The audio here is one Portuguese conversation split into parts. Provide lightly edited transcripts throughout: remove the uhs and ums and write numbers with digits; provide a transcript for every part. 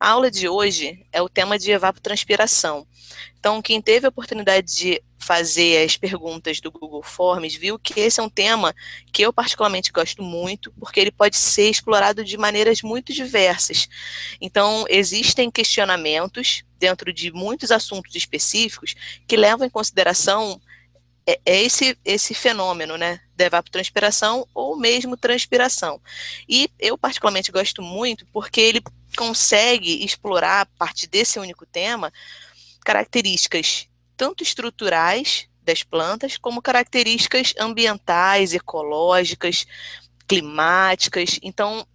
A aula de hoje é o tema de evapotranspiração. Então, quem teve a oportunidade de fazer as perguntas do Google Forms viu que esse é um tema que eu particularmente gosto muito, porque ele pode ser explorado de maneiras muito diversas. Então, existem questionamentos dentro de muitos assuntos específicos que levam em consideração esse fenômeno, né, da evapotranspiração ou mesmo transpiração. E eu particularmente gosto muito porque ele consegue explorar, a partir desse único tema, características tanto estruturais das plantas, como características ambientais, ecológicas, climáticas. Então,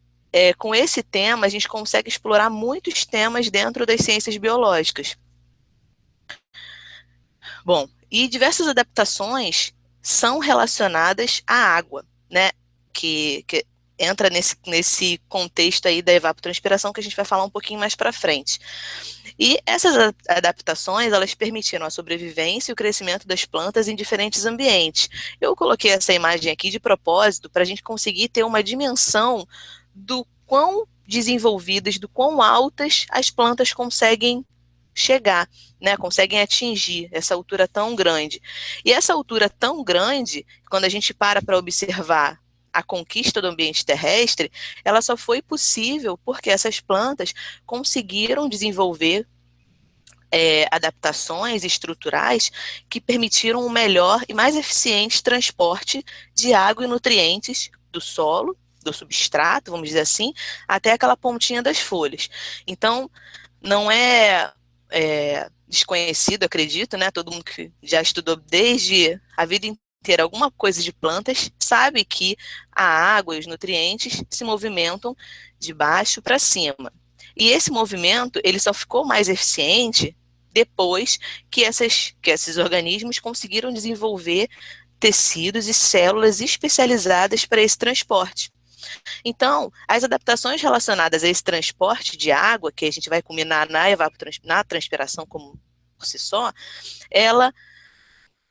com esse tema, a gente consegue explorar muitos temas dentro das ciências biológicas. Bom, e diversas adaptações são relacionadas à água, né? Que entra nesse contexto aí da evapotranspiração que a gente vai falar um pouquinho mais para frente. E essas adaptações, elas permitiram a sobrevivência e o crescimento das plantas em diferentes ambientes. Eu coloquei essa imagem aqui de propósito para a gente conseguir ter uma dimensão do quão desenvolvidas, do quão altas as plantas conseguem chegar, né, conseguem atingir essa altura tão grande. E essa altura tão grande, quando a gente para observar a conquista do ambiente terrestre, ela só foi possível porque essas plantas conseguiram desenvolver adaptações estruturais que permitiram um melhor e mais eficiente transporte de água e nutrientes do solo, do substrato, vamos dizer assim, até aquela pontinha das folhas. Então, não desconhecido, acredito, né? Todo mundo que já estudou desde a vida inteira alguma coisa de plantas sabe que a água e os nutrientes se movimentam de baixo para cima. E esse movimento, ele só ficou mais eficiente depois que esses organismos conseguiram desenvolver tecidos e células especializadas para esse transporte. Então, as adaptações relacionadas a esse transporte de água, que a gente vai culminar na transpiração como por si só, ela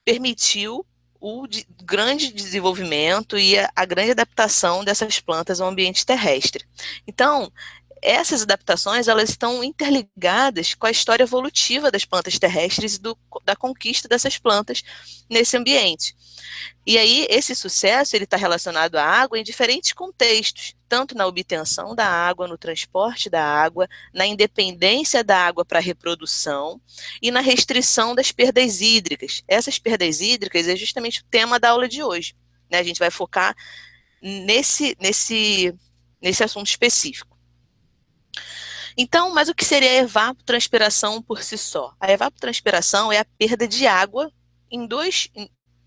permitiu o grande desenvolvimento e a grande adaptação dessas plantas ao ambiente terrestre. Então, essas adaptações, elas estão interligadas com a história evolutiva das plantas terrestres e da conquista dessas plantas nesse ambiente. E aí, esse sucesso, ele está relacionado à água em diferentes contextos, tanto na obtenção da água, no transporte da água, na independência da água para a reprodução e na restrição das perdas hídricas. Essas perdas hídricas é justamente o tema da aula de hoje, né? A gente vai focar nesse assunto específico. Então, mas o que seria a evapotranspiração por si só? A evapotranspiração é a perda de água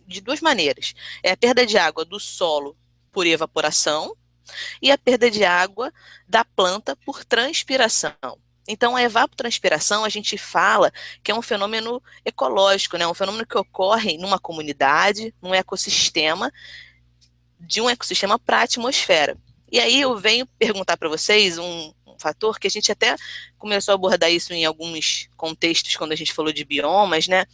de duas maneiras. É a perda de água do solo por evaporação e a perda de água da planta por transpiração. Então, a evapotranspiração, a gente fala que é um fenômeno ecológico, né? Um fenômeno que ocorre numa comunidade, num ecossistema, de um ecossistema para a atmosfera. E aí eu venho perguntar para vocês um fator que a gente até começou a abordar isso em alguns contextos quando a gente falou de biomas, né?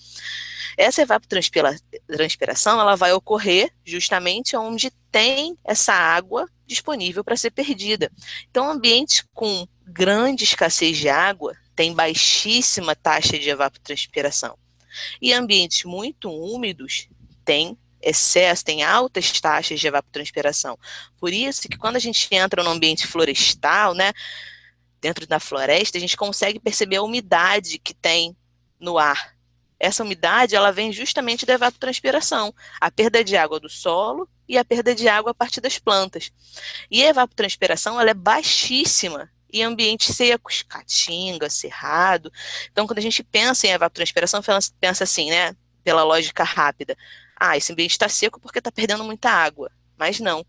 Essa evapotranspiração, ela vai ocorrer justamente onde tem essa água disponível para ser perdida. Então, ambientes com grande escassez de água têm baixíssima taxa de evapotranspiração. E ambientes muito úmidos têm excesso, tem altas taxas de evapotranspiração. Por isso que quando a gente entra no ambiente florestal, né, dentro da floresta, a gente consegue perceber a umidade que tem no ar. Essa umidade, ela vem justamente da evapotranspiração, a perda de água do solo e a perda de água a partir das plantas. E a evapotranspiração, ela é baixíssima em ambientes secos, caatinga, cerrado. Então, quando a gente pensa em evapotranspiração, pensa assim, né, pela lógica rápida. Ah, esse ambiente está seco porque está perdendo muita água. Mas não,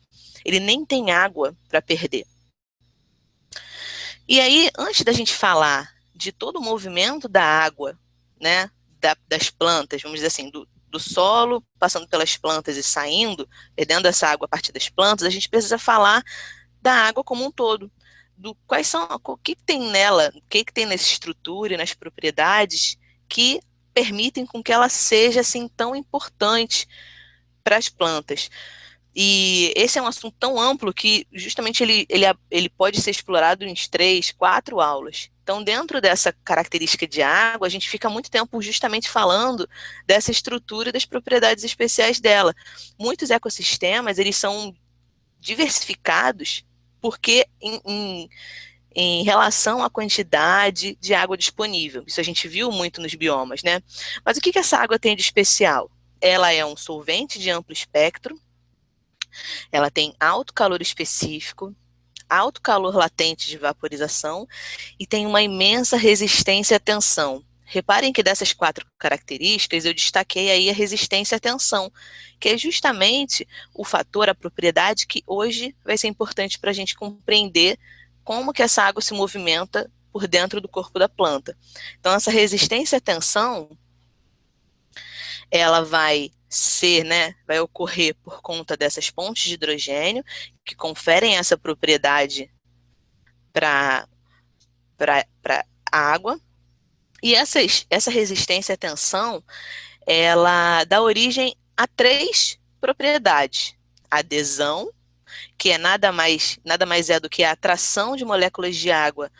ele nem tem água para perder. E aí, antes da gente falar de todo o movimento da água, né, das plantas, vamos dizer assim, do solo, passando pelas plantas e saindo, perdendo essa água a partir das plantas, a gente precisa falar da água como um todo, quais são, o que tem nela, o que tem nessa estrutura e nas propriedades que permitem com que ela seja assim tão importante para as plantas. E esse é um assunto tão amplo que justamente ele pode ser explorado em 3, 4 aulas. Então, dentro dessa característica de água, a gente fica muito tempo justamente falando dessa estrutura e das propriedades especiais dela. Muitos ecossistemas, eles são diversificados porque em relação à quantidade de água disponível. Isso a gente viu muito nos biomas, né? Mas o que essa água tem de especial? Ela é um solvente de amplo espectro, ela tem alto calor específico, alto calor latente de vaporização e tem uma imensa resistência à tensão. Reparem que dessas 4 características eu destaquei aí a resistência à tensão, que é justamente o fator, a propriedade que hoje vai ser importante para a gente compreender como que essa água se movimenta por dentro do corpo da planta. Então, essa resistência à tensão, ela vai ser, né, vai ocorrer por conta dessas pontes de hidrogênio que conferem essa propriedade para a água. E essa resistência à tensão, ela dá origem a 3 propriedades. Adesão, que é nada mais é do que a atração de moléculas de água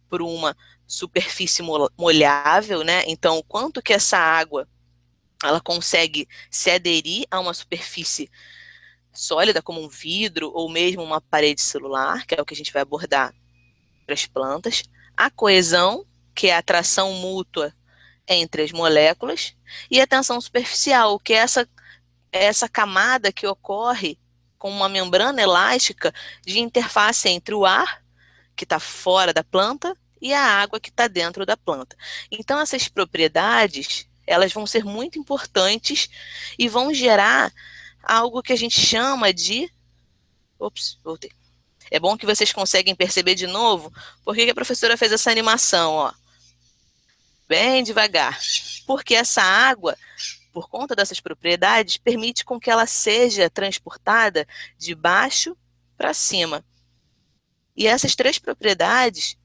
por uma superfície molhável, né? Então, o quanto que essa água ela consegue se aderir a uma superfície sólida, como um vidro ou mesmo uma parede celular, que é o que a gente vai abordar para as plantas. A coesão, que é a atração mútua entre as moléculas, e a tensão superficial, que é essa camada que ocorre com uma membrana elástica de interface entre o ar, que está fora da planta, e a água que está dentro da planta. Então, essas propriedades, elas vão ser muito importantes e vão gerar algo que a gente chama de... Ops, voltei. É bom que vocês conseguem perceber de novo por que a professora fez essa animação, ó. Bem devagar. Porque essa água, por conta dessas propriedades, permite com que ela seja transportada de baixo para cima. E essas 3 propriedades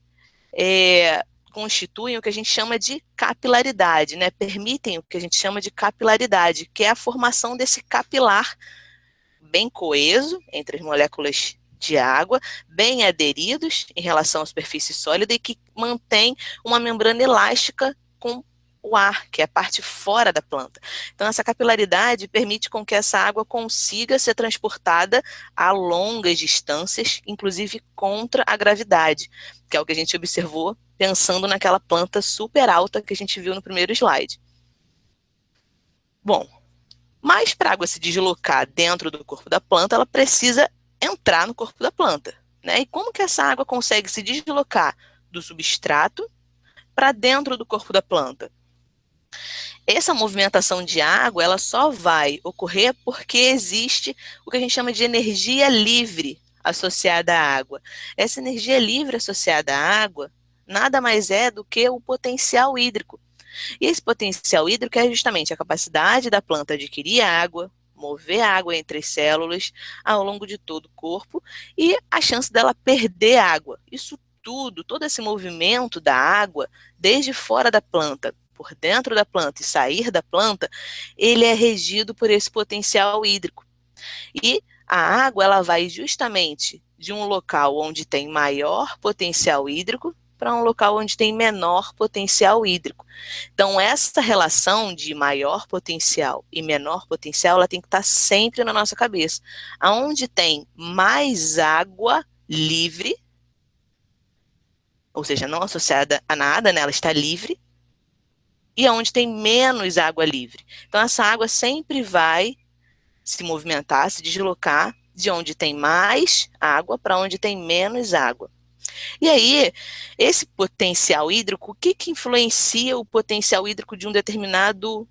constituem o que a gente chama de capilaridade, né? Permitem o que a gente chama de capilaridade, que é a formação desse capilar bem coeso entre as moléculas de água, bem aderidos em relação à superfície sólida e que mantém uma membrana elástica com o ar, que é a parte fora da planta. Então, essa capilaridade permite com que essa água consiga ser transportada a longas distâncias, inclusive contra a gravidade, que é o que a gente observou pensando naquela planta super alta que a gente viu no primeiro slide. Bom, mas para a água se deslocar dentro do corpo da planta, ela precisa entrar no corpo da planta, né? E como que essa água consegue se deslocar do substrato para dentro do corpo da planta? Essa movimentação de água, ela só vai ocorrer porque existe o que a gente chama de energia livre associada à água. Essa energia livre associada à água nada mais é do que o potencial hídrico. E esse potencial hídrico é justamente a capacidade da planta adquirir água, mover água entre as células ao longo de todo o corpo e a chance dela perder água. Isso tudo, todo esse movimento da água, desde fora da planta, por dentro da planta e sair da planta, ele é regido por esse potencial hídrico. E a água, ela vai justamente de um local onde tem maior potencial hídrico para um local onde tem menor potencial hídrico. Então, essa relação de maior potencial e menor potencial, ela tem que estar sempre na nossa cabeça. Aonde tem mais água livre, ou seja, não associada a nada, né, ela está livre, e aonde tem menos água livre. Então, essa água sempre vai se movimentar, se deslocar de onde tem mais água para onde tem menos água. E aí, esse potencial hídrico, o que influencia o potencial hídrico de um determinado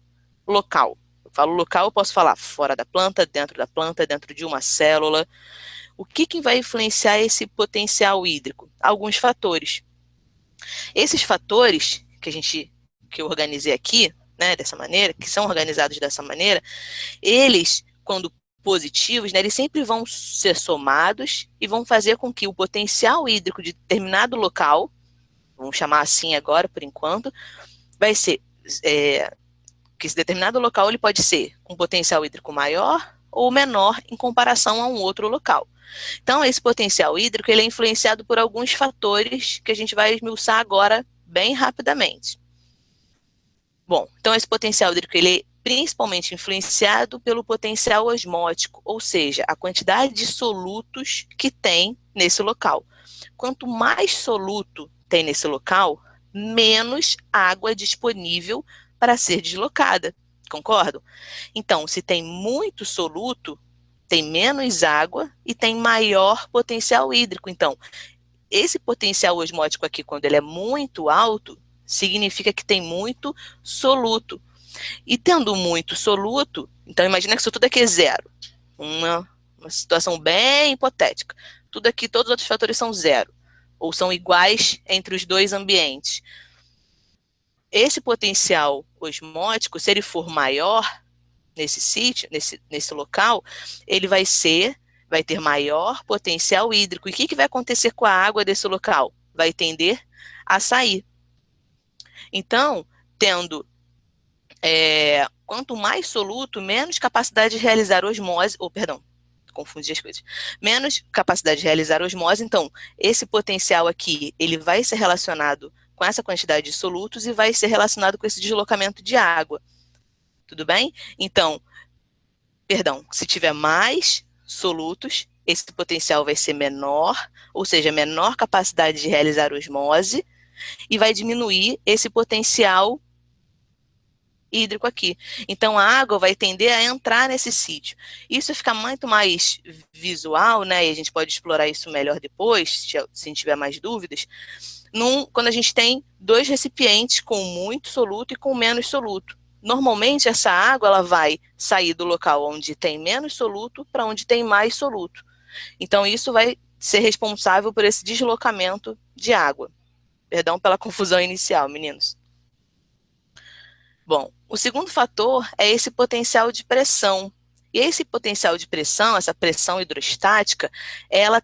local? Eu falo local, eu posso falar fora da planta, dentro de uma célula. O que vai influenciar esse potencial hídrico? Alguns fatores. Esses fatores que eu organizei aqui, né, dessa maneira, que são organizados dessa maneira, eles, quando positivos, né, eles sempre vão ser somados e vão fazer com que o potencial hídrico de determinado local, vamos chamar assim agora por enquanto, vai ser que esse determinado local ele pode ser um potencial hídrico maior ou menor em comparação a um outro local. Então, esse potencial hídrico ele é influenciado por alguns fatores que a gente vai esmiuçar agora bem rapidamente. Bom, então esse potencial hídrico, ele é principalmente influenciado pelo potencial osmótico, ou seja, a quantidade de solutos que tem nesse local. Quanto mais soluto tem nesse local, menos água disponível para ser deslocada. Concordam? Então, se tem muito soluto, tem menos água e tem maior potencial hídrico. Então, esse potencial osmótico aqui, quando ele é muito alto, significa que tem muito soluto. E tendo muito soluto, então imagina que isso tudo aqui é zero. Uma situação bem hipotética. Tudo aqui, todos os outros fatores são zero. Ou são iguais entre os dois ambientes. Esse potencial osmótico, se ele for maior nesse sítio, nesse local, ele vai ter maior potencial hídrico. E o que vai acontecer com a água desse local? Vai tender a sair. Então, tendo quanto mais soluto, menos capacidade de realizar osmose, confundi as coisas, menos capacidade de realizar osmose, então, esse potencial aqui, ele vai ser relacionado com essa quantidade de solutos e vai ser relacionado com esse deslocamento de água, tudo bem? Então, se tiver mais solutos, esse potencial vai ser menor, ou seja, menor capacidade de realizar osmose, e vai diminuir esse potencial hídrico aqui. Então, a água vai tender a entrar nesse sítio. Isso fica muito mais visual, né? E a gente pode explorar isso melhor depois, se a gente tiver mais dúvidas, quando a gente tem dois recipientes com muito soluto e com menos soluto. Normalmente, essa água ela vai sair do local onde tem menos soluto para onde tem mais soluto. Então, isso vai ser responsável por esse deslocamento de água. Perdão pela confusão inicial, meninos. Bom, o segundo fator é esse potencial de pressão. E esse potencial de pressão, essa pressão hidrostática, ela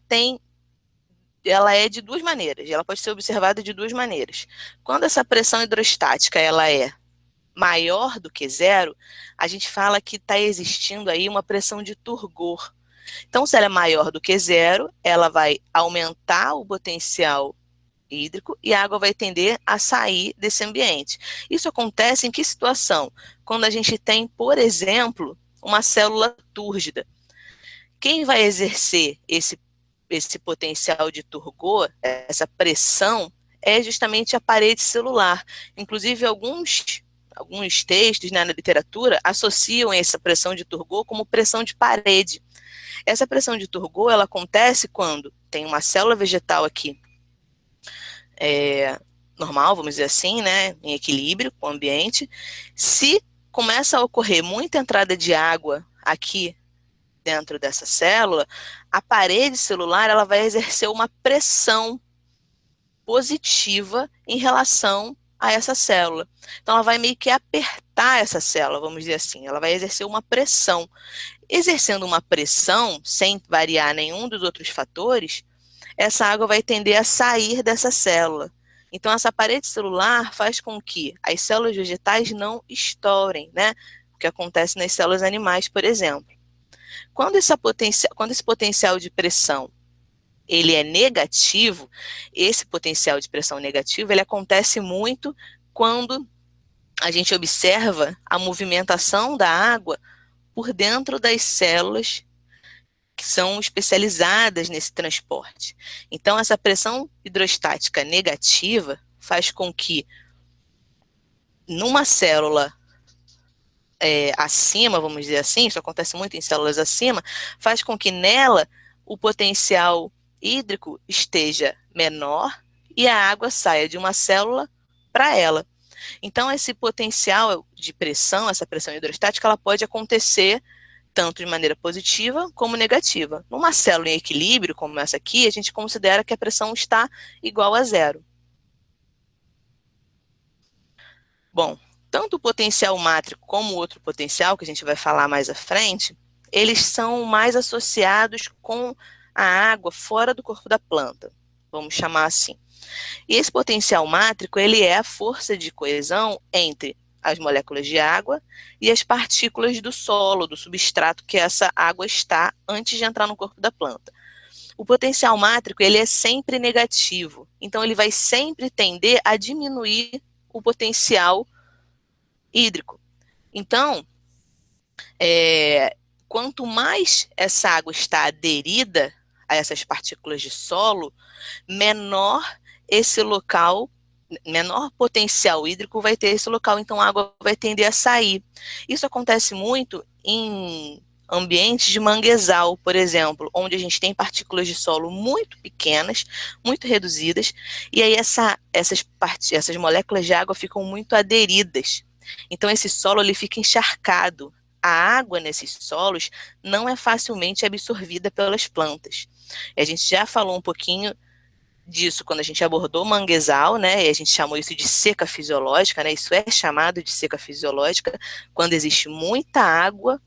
é de duas maneiras, ela pode ser observada de duas maneiras. Quando essa pressão hidrostática ela é maior do que zero, a gente fala que está existindo aí uma pressão de turgor. Então, se ela é maior do que zero, ela vai aumentar o potencial hídrico e a água vai tender a sair desse ambiente. Isso acontece em que situação? Quando a gente tem, por exemplo, uma célula túrgida. Quem vai exercer esse potencial de turgor, essa pressão, é justamente a parede celular. Inclusive, alguns textos, né, na literatura associam essa pressão de turgor como pressão de parede. Essa pressão de turgor, ela acontece quando tem uma célula vegetal aqui, normal, vamos dizer assim, né, em equilíbrio com o ambiente. Se começa a ocorrer muita entrada de água aqui dentro dessa célula, a parede celular ela vai exercer uma pressão positiva em relação a essa célula. Então, ela vai meio que apertar essa célula, vamos dizer assim, ela vai exercer uma pressão. Exercendo uma pressão, sem variar nenhum dos outros fatores, essa água vai tender a sair dessa célula. Então, essa parede celular faz com que as células vegetais não estourem, né? O que acontece nas células animais, por exemplo. Quando esse potencial de pressão ele é negativo, esse potencial de pressão negativo, ele acontece muito quando a gente observa a movimentação da água por dentro das células que são especializadas nesse transporte. Então, essa pressão hidrostática negativa faz com que, numa célula acima, vamos dizer assim, isso acontece muito em células acima, faz com que nela o potencial hídrico esteja menor e a água saia de uma célula para ela. Então, esse potencial de pressão, essa pressão hidrostática, ela pode acontecer tanto de maneira positiva como negativa. Numa célula em equilíbrio, como essa aqui, a gente considera que a pressão está igual a zero. Bom, tanto o potencial mátrico como o outro potencial, que a gente vai falar mais à frente, eles são mais associados com a água fora do corpo da planta, vamos chamar assim. E esse potencial mátrico, ele é a força de coesão entre as moléculas de água e as partículas do solo, do substrato que essa água está antes de entrar no corpo da planta. O potencial mátrico, ele é sempre negativo. Então, ele vai sempre tender a diminuir o potencial hídrico. Então, quanto mais essa água está aderida a essas partículas de solo, menor esse local, menor potencial hídrico vai ter esse local, então a água vai tender a sair. Isso acontece muito em ambientes de manguezal, por exemplo, onde a gente tem partículas de solo muito pequenas, muito reduzidas, e aí essas moléculas de água ficam muito aderidas. Então esse solo ele fica encharcado. A água nesses solos não é facilmente absorvida pelas plantas. A gente já falou um pouquinho disso quando a gente abordou manguezal, né, e a gente chamou isso de seca fisiológica, né, isso é chamado de seca fisiológica, quando existe muita água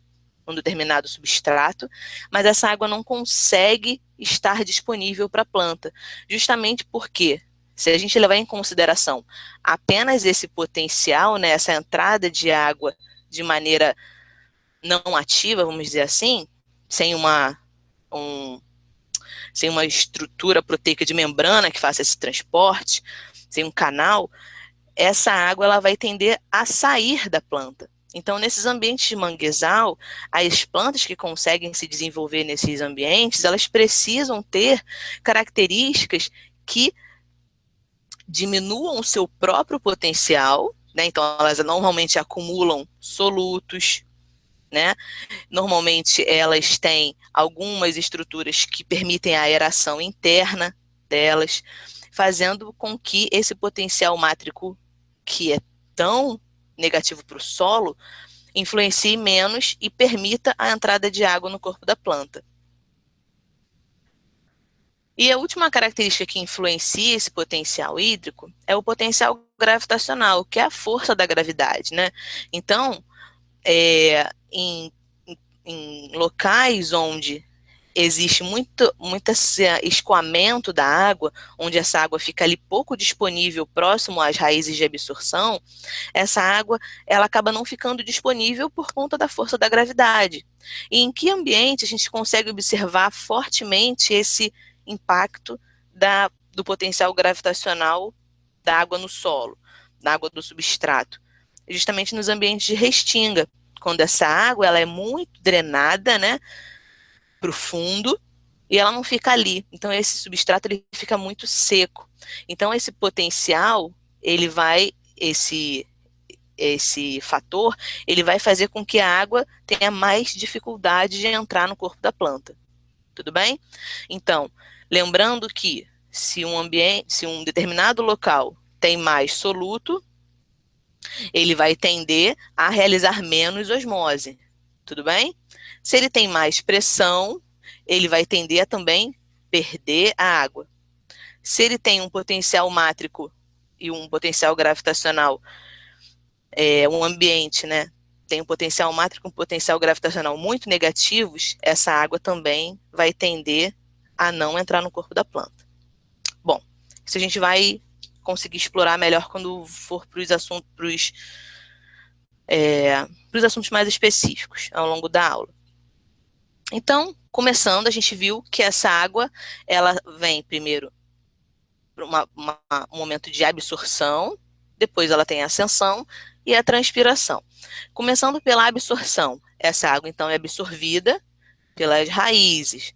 num determinado substrato, mas essa água não consegue estar disponível para a planta, justamente porque, se a gente levar em consideração apenas esse potencial, né, essa entrada de água de maneira não ativa, vamos dizer assim, sem sem uma estrutura proteica de membrana que faça esse transporte, sem um canal, essa água ela vai tender a sair da planta. Então, nesses ambientes de manguezal, as plantas que conseguem se desenvolver nesses ambientes, elas precisam ter características que diminuam o seu próprio potencial, né? Então, elas normalmente acumulam solutos, né? Normalmente elas têm algumas estruturas que permitem a aeração interna delas, fazendo com que esse potencial mátrico, que é tão negativo para o solo, influencie menos e permita a entrada de água no corpo da planta. E a última característica que influencia esse potencial hídrico é o potencial gravitacional, que é a força da gravidade, né? Então, em locais onde existe muito esse escoamento da água, onde essa água fica ali pouco disponível próximo às raízes de absorção, essa água ela acaba não ficando disponível por conta da força da gravidade. E em que ambiente a gente consegue observar fortemente esse impacto do potencial gravitacional da água no solo, da água do substrato? Justamente nos ambientes de restinga, quando essa água ela é muito drenada, né, para o fundo, e ela não fica ali. Então, esse substrato ele fica muito seco. Então, esse potencial, ele vai, esse fator, ele vai fazer com que a água tenha mais dificuldade de entrar no corpo da planta. Tudo bem? Então, lembrando que se um determinado local tem mais soluto, ele vai tender a realizar menos osmose. Tudo bem? Se ele tem mais pressão, ele vai tender a também perder a água. Se ele tem um potencial mátrico e um potencial gravitacional, um ambiente, né, tem um potencial mátrico e um potencial gravitacional muito negativos, essa água também vai tender a não entrar no corpo da planta. Bom, isso a gente vai conseguir explorar melhor quando for para os assuntos, mais específicos ao longo da aula. Então, começando, a gente viu que essa água, ela vem primeiro para um momento de absorção, depois ela tem a ascensão e a transpiração. Começando pela absorção, essa água então é absorvida pelas raízes.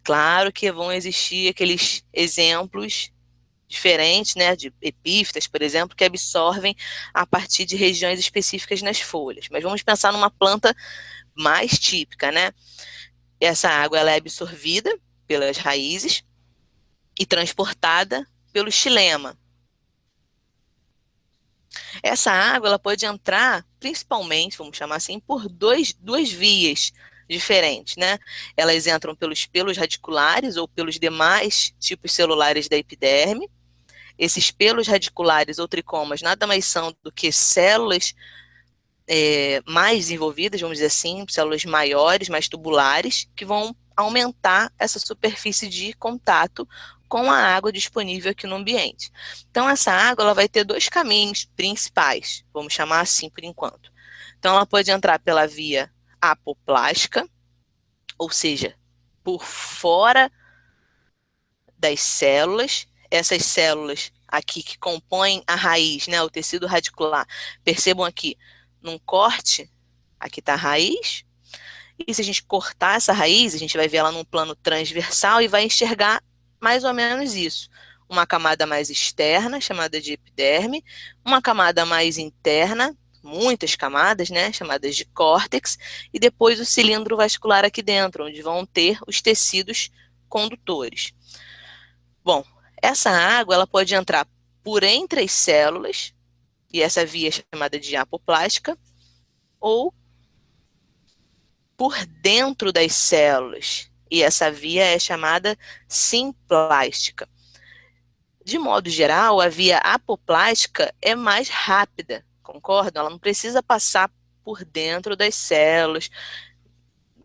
Claro que vão existir aqueles exemplos diferentes, né, de epífitas, por exemplo, que absorvem a partir de regiões específicas nas folhas. Mas vamos pensar numa planta mais típica, né? Essa água ela é absorvida pelas raízes e transportada pelo xilema. Essa água ela pode entrar, principalmente, vamos chamar assim, por duas vias diferentes, né? Elas entram pelos pelos radiculares ou pelos demais tipos celulares da epiderme. Esses pelos radiculares ou tricomas nada mais são do que células mais desenvolvidas, vamos dizer assim, células maiores, mais tubulares, que vão aumentar essa superfície de contato com a água disponível aqui no ambiente. Então, essa água ela vai ter dois caminhos principais, vamos chamar assim por enquanto. Então, ela pode entrar pela via apoplástica, ou seja, por fora das células. Essas células aqui que compõem a raiz, né, o tecido radicular. Percebam aqui, num corte, aqui está a raiz. E se a gente cortar essa raiz, a gente vai ver ela num plano transversal e vai enxergar mais ou menos isso. Uma camada mais externa, chamada de epiderme, uma camada mais interna, muitas camadas, né, chamadas de córtex, e depois o cilindro vascular aqui dentro, onde vão ter os tecidos condutores. Bom, essa água ela pode entrar por entre as células, e essa via é chamada de apoplástica, ou por dentro das células, e essa via é chamada simplástica. De modo geral, a via apoplástica é mais rápida, concordam? Ela não precisa passar por dentro das células,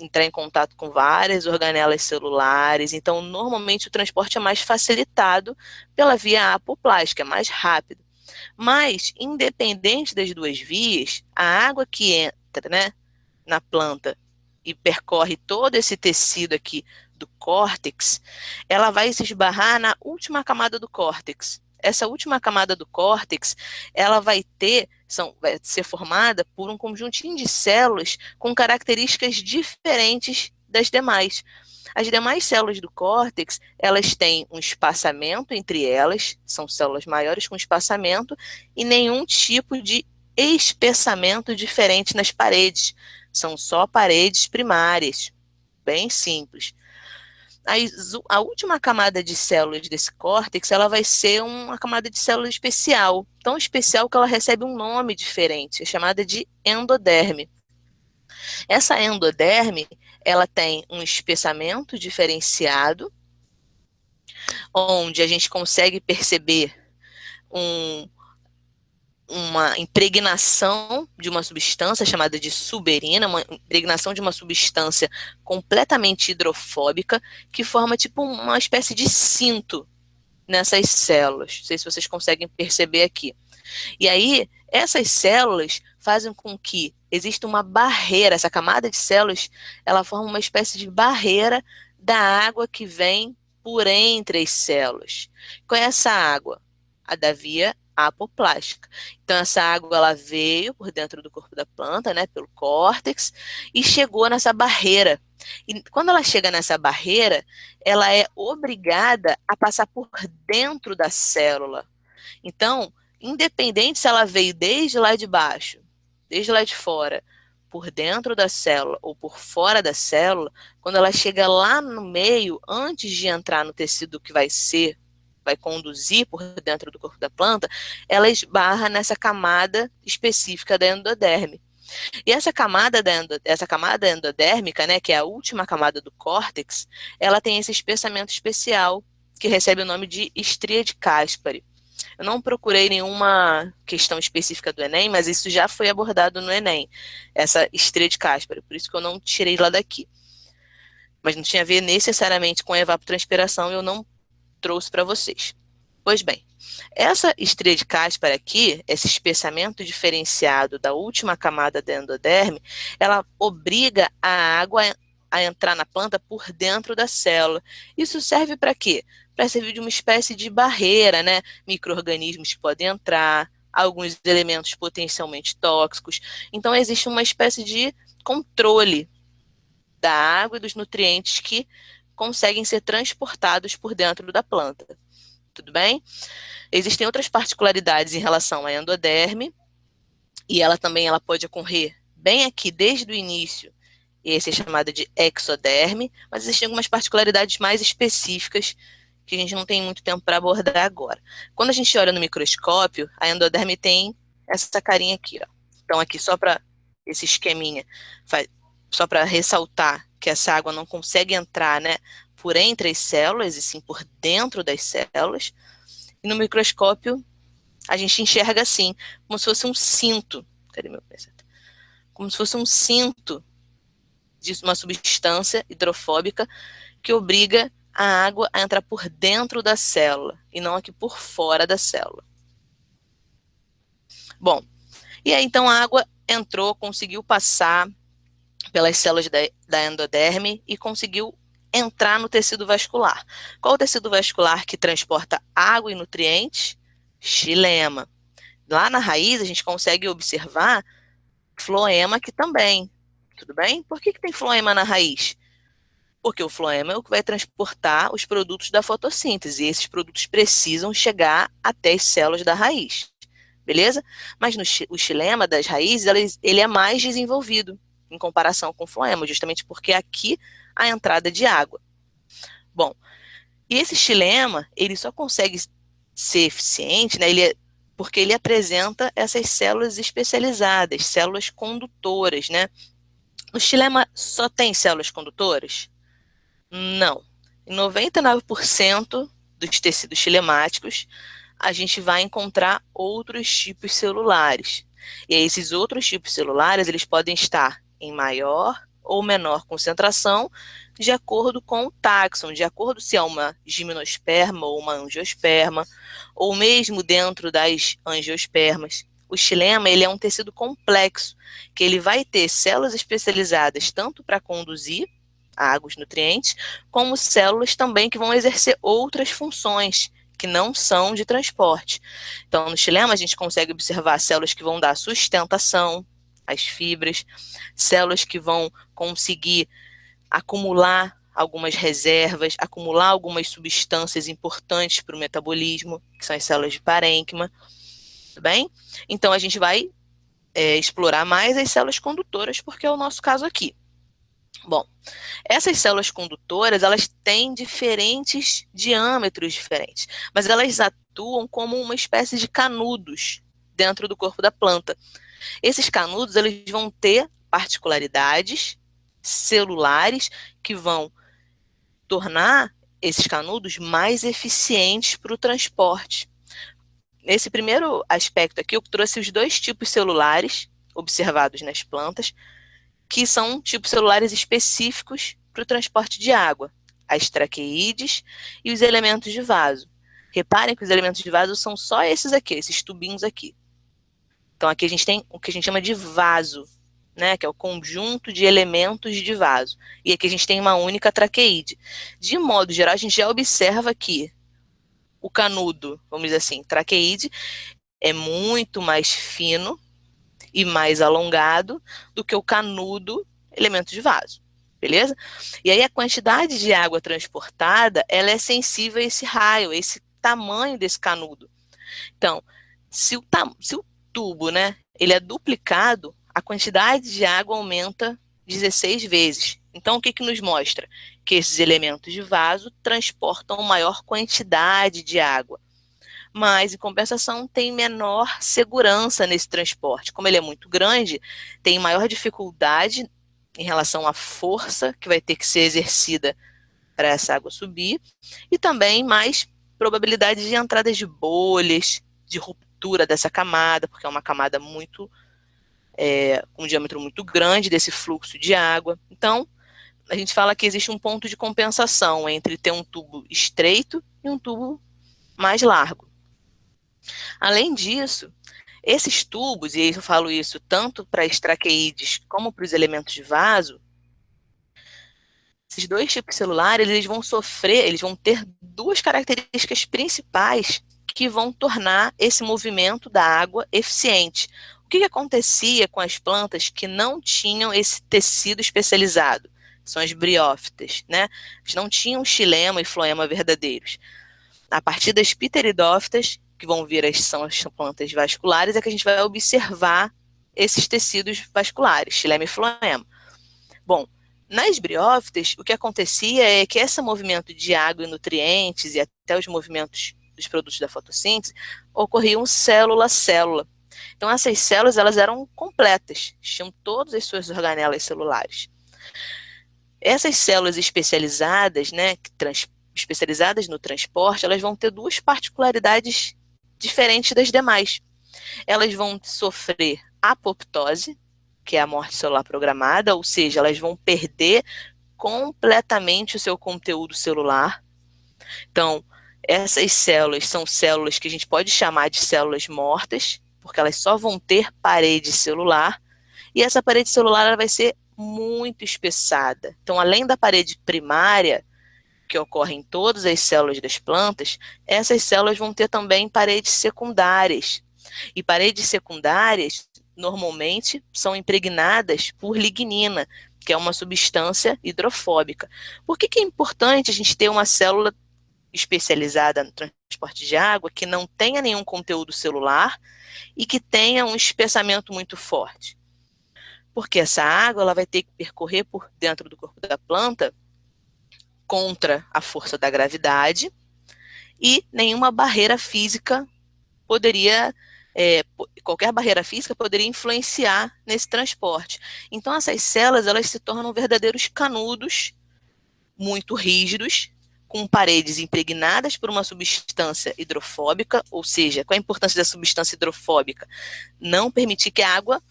entrar em contato com várias organelas celulares, então normalmente o transporte é mais facilitado pela via apoplástica, é mais rápido. Mas, independente das duas vias, a água que entra, né, na planta e percorre todo esse tecido aqui do córtex, ela vai se esbarrar na última camada do córtex. Essa última camada do córtex, ela vai ser formada por um conjuntinho de células com características diferentes das demais. As demais células do córtex, elas têm um espaçamento entre elas, são células maiores com espaçamento, e nenhum tipo de espessamento diferente nas paredes. São só paredes primárias, bem simples. A última camada de células desse córtex, ela vai ser uma camada de célula especial, tão especial que ela recebe um nome diferente, é chamada de endoderme. Essa endoderme, ela tem um espessamento diferenciado, onde a gente consegue perceber uma impregnação de uma substância chamada de suberina, uma impregnação de uma substância completamente hidrofóbica, que forma tipo uma espécie de cinto nessas células. Não sei se vocês conseguem perceber aqui. E aí, essas células fazem com que exista uma barreira, essa camada de células, ela forma uma espécie de barreira da água que vem por entre as células. Qual é essa água? A da via apoplástica. Então, essa água ela veio por dentro do corpo da planta, né, pelo córtex, e chegou nessa barreira. E quando ela chega nessa barreira, ela é obrigada a passar por dentro da célula. Então, independente se ela veio desde lá de baixo, desde lá de fora, por dentro da célula ou por fora da célula, quando ela chega lá no meio, antes de entrar no tecido que vai conduzir por dentro do corpo da planta, ela esbarra nessa camada específica da endoderme. E essa camada endodérmica, né, que é a última camada do córtex, ela tem esse espessamento especial, que recebe o nome de estria de Caspary. Eu não procurei nenhuma questão específica do Enem, mas isso já foi abordado no Enem, essa estria de Caspary, por isso que eu não tirei lá daqui. Mas não tinha a ver necessariamente com a evapotranspiração, eu não trouxe para vocês. Pois bem, essa estria de Caspary aqui, esse espessamento diferenciado da última camada da endoderme, ela obriga a água a entrar na planta por dentro da célula. Isso serve para quê? Para servir de uma espécie de barreira, né? Micro-organismos podem entrar, alguns elementos potencialmente tóxicos. Então, existe uma espécie de controle da água e dos nutrientes que conseguem ser transportados por dentro da planta. Tudo bem? Existem outras particularidades em relação à endoderme, e ela pode ocorrer bem aqui desde o início, e esse é chamado de exoderme, mas existem algumas particularidades mais específicas que a gente não tem muito tempo para abordar agora. Quando a gente olha no microscópio, a endoderme tem essa carinha aqui, ó. Então aqui só para esse esqueminha, só para ressaltar que essa água não consegue entrar, né, por entre as células, e sim por dentro das células. E no microscópio, a gente enxerga assim, como se fosse um cinto. Cadê meu pensamento? Como se fosse um cinto de uma substância hidrofóbica que obriga a água a entrar por dentro da célula, e não aqui por fora da célula. Bom, e aí então a água entrou, conseguiu passar pelas células da endoderme e conseguiu entrar no tecido vascular. Qual o tecido vascular que transporta água e nutrientes? Xilema. Lá na raiz, a gente consegue observar floema aqui também. Tudo bem? Por que tem floema na raiz? Porque o floema é o que vai transportar os produtos da fotossíntese, e esses produtos precisam chegar até as células da raiz. Beleza? Mas o xilema das raízes, ele é mais desenvolvido em comparação com o floema, justamente porque aqui a entrada de água. Bom, e esse xilema, ele só consegue ser eficiente, né, porque ele apresenta essas células especializadas, células condutoras, né? O xilema só tem células condutoras? Não. Em 99% dos tecidos xilemáticos, a gente vai encontrar outros tipos celulares. E aí, esses outros tipos celulares, eles podem estar em maior ou menor concentração, de acordo com o táxon, de acordo se é uma gimnosperma ou uma angiosperma, ou mesmo dentro das angiospermas. O xilema, ele é um tecido complexo, que ele vai ter células especializadas tanto para conduzir a água, os nutrientes, como células também que vão exercer outras funções, que não são de transporte. Então, no xilema, a gente consegue observar células que vão dar sustentação às fibras, células que vão conseguir acumular algumas reservas, acumular algumas substâncias importantes para o metabolismo, que são as células de parênquima, tudo bem? Então, a gente vai explorar mais as células condutoras, porque é o nosso caso aqui. Bom, essas células condutoras, elas têm diferentes diâmetros diferentes, mas elas atuam como uma espécie de canudos dentro do corpo da planta. Esses canudos, eles vão ter particularidades celulares que vão tornar esses canudos mais eficientes para o transporte. Nesse primeiro aspecto aqui, eu trouxe os dois tipos celulares observados nas plantas, que são tipos celulares específicos para o transporte de água, as traqueídes e os elementos de vaso. Reparem que os elementos de vaso são só esses aqui, esses tubinhos aqui. Então, aqui a gente tem o que a gente chama de vaso, né, que é o conjunto de elementos de vaso. E aqui a gente tem uma única traqueíde. De modo geral, a gente já observa que o canudo, vamos dizer assim, traqueíde, é muito mais fino e mais alongado do que o canudo elemento de vaso, beleza? E aí a quantidade de água transportada, ela é sensível a esse raio, a esse tamanho desse canudo. Então, se o tubo, né, ele é duplicado, a quantidade de água aumenta 16 vezes. Então, o que nos mostra? Que esses elementos de vaso transportam maior quantidade de água, mas, em compensação, tem menor segurança nesse transporte. Como ele é muito grande, tem maior dificuldade em relação à força que vai ter que ser exercida para essa água subir, e também mais probabilidade de entrada de bolhas, de ruptura dessa camada, porque é uma camada muito, com um diâmetro muito grande desse fluxo de água. Então, a gente fala que existe um ponto de compensação entre ter um tubo estreito e um tubo mais largo. Além disso, esses tubos, e eu falo isso tanto para as traqueídes como para os elementos de vaso, esses dois tipos celulares, eles vão ter duas características principais que vão tornar esse movimento da água eficiente. O que acontecia com as plantas que não tinham esse tecido especializado? São as briófitas, né? Eles não tinham xilema e floema verdadeiros. A partir das pteridófitas, que vão vir são as plantas vasculares, é que a gente vai observar esses tecidos vasculares, xilema e floema. Bom, nas briófitas, o que acontecia é que esse movimento de água e nutrientes e até os movimentos dos produtos da fotossíntese ocorriam célula a célula. Então, essas células, elas eram completas, tinham todas as suas organelas celulares. Essas células especializadas, né, especializadas no transporte, elas vão ter duas particularidades diferentes das demais. Elas vão sofrer apoptose, que é a morte celular programada, ou seja, elas vão perder completamente o seu conteúdo celular. Então, essas células são células que a gente pode chamar de células mortas, porque elas só vão ter parede celular, e essa parede celular ela vai ser muito espessada. Então, além da parede primária, que ocorre em todas as células das plantas, essas células vão ter também paredes secundárias. E paredes secundárias, normalmente, são impregnadas por lignina, que é uma substância hidrofóbica. Por que é importante a gente ter uma célula especializada no transporte de água que não tenha nenhum conteúdo celular e que tenha um espessamento muito forte? Porque essa água ela vai ter que percorrer por dentro do corpo da planta contra a força da gravidade e nenhuma barreira física poderia, qualquer barreira física poderia influenciar nesse transporte. Então essas células elas se tornam verdadeiros canudos muito rígidos, com paredes impregnadas por uma substância hidrofóbica, ou seja, qual a importância da substância hidrofóbica? Não permitir que a água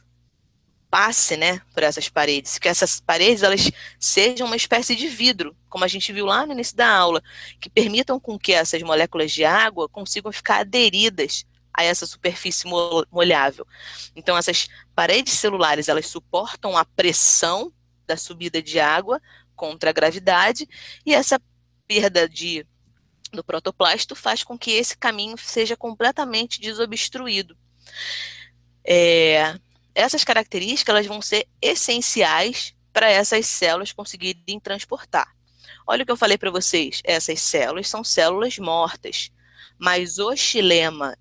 passe, né, por essas paredes, que essas paredes elas sejam uma espécie de vidro, como a gente viu lá no início da aula, que permitam com que essas moléculas de água consigam ficar aderidas a essa superfície molhável. Então essas paredes celulares elas suportam a pressão da subida de água contra a gravidade e essa perda do protoplasto faz com que esse caminho seja completamente desobstruído. Essas características elas vão ser essenciais para essas células conseguirem transportar. Olha o que eu falei para vocês, essas células são células mortas, mas o xilema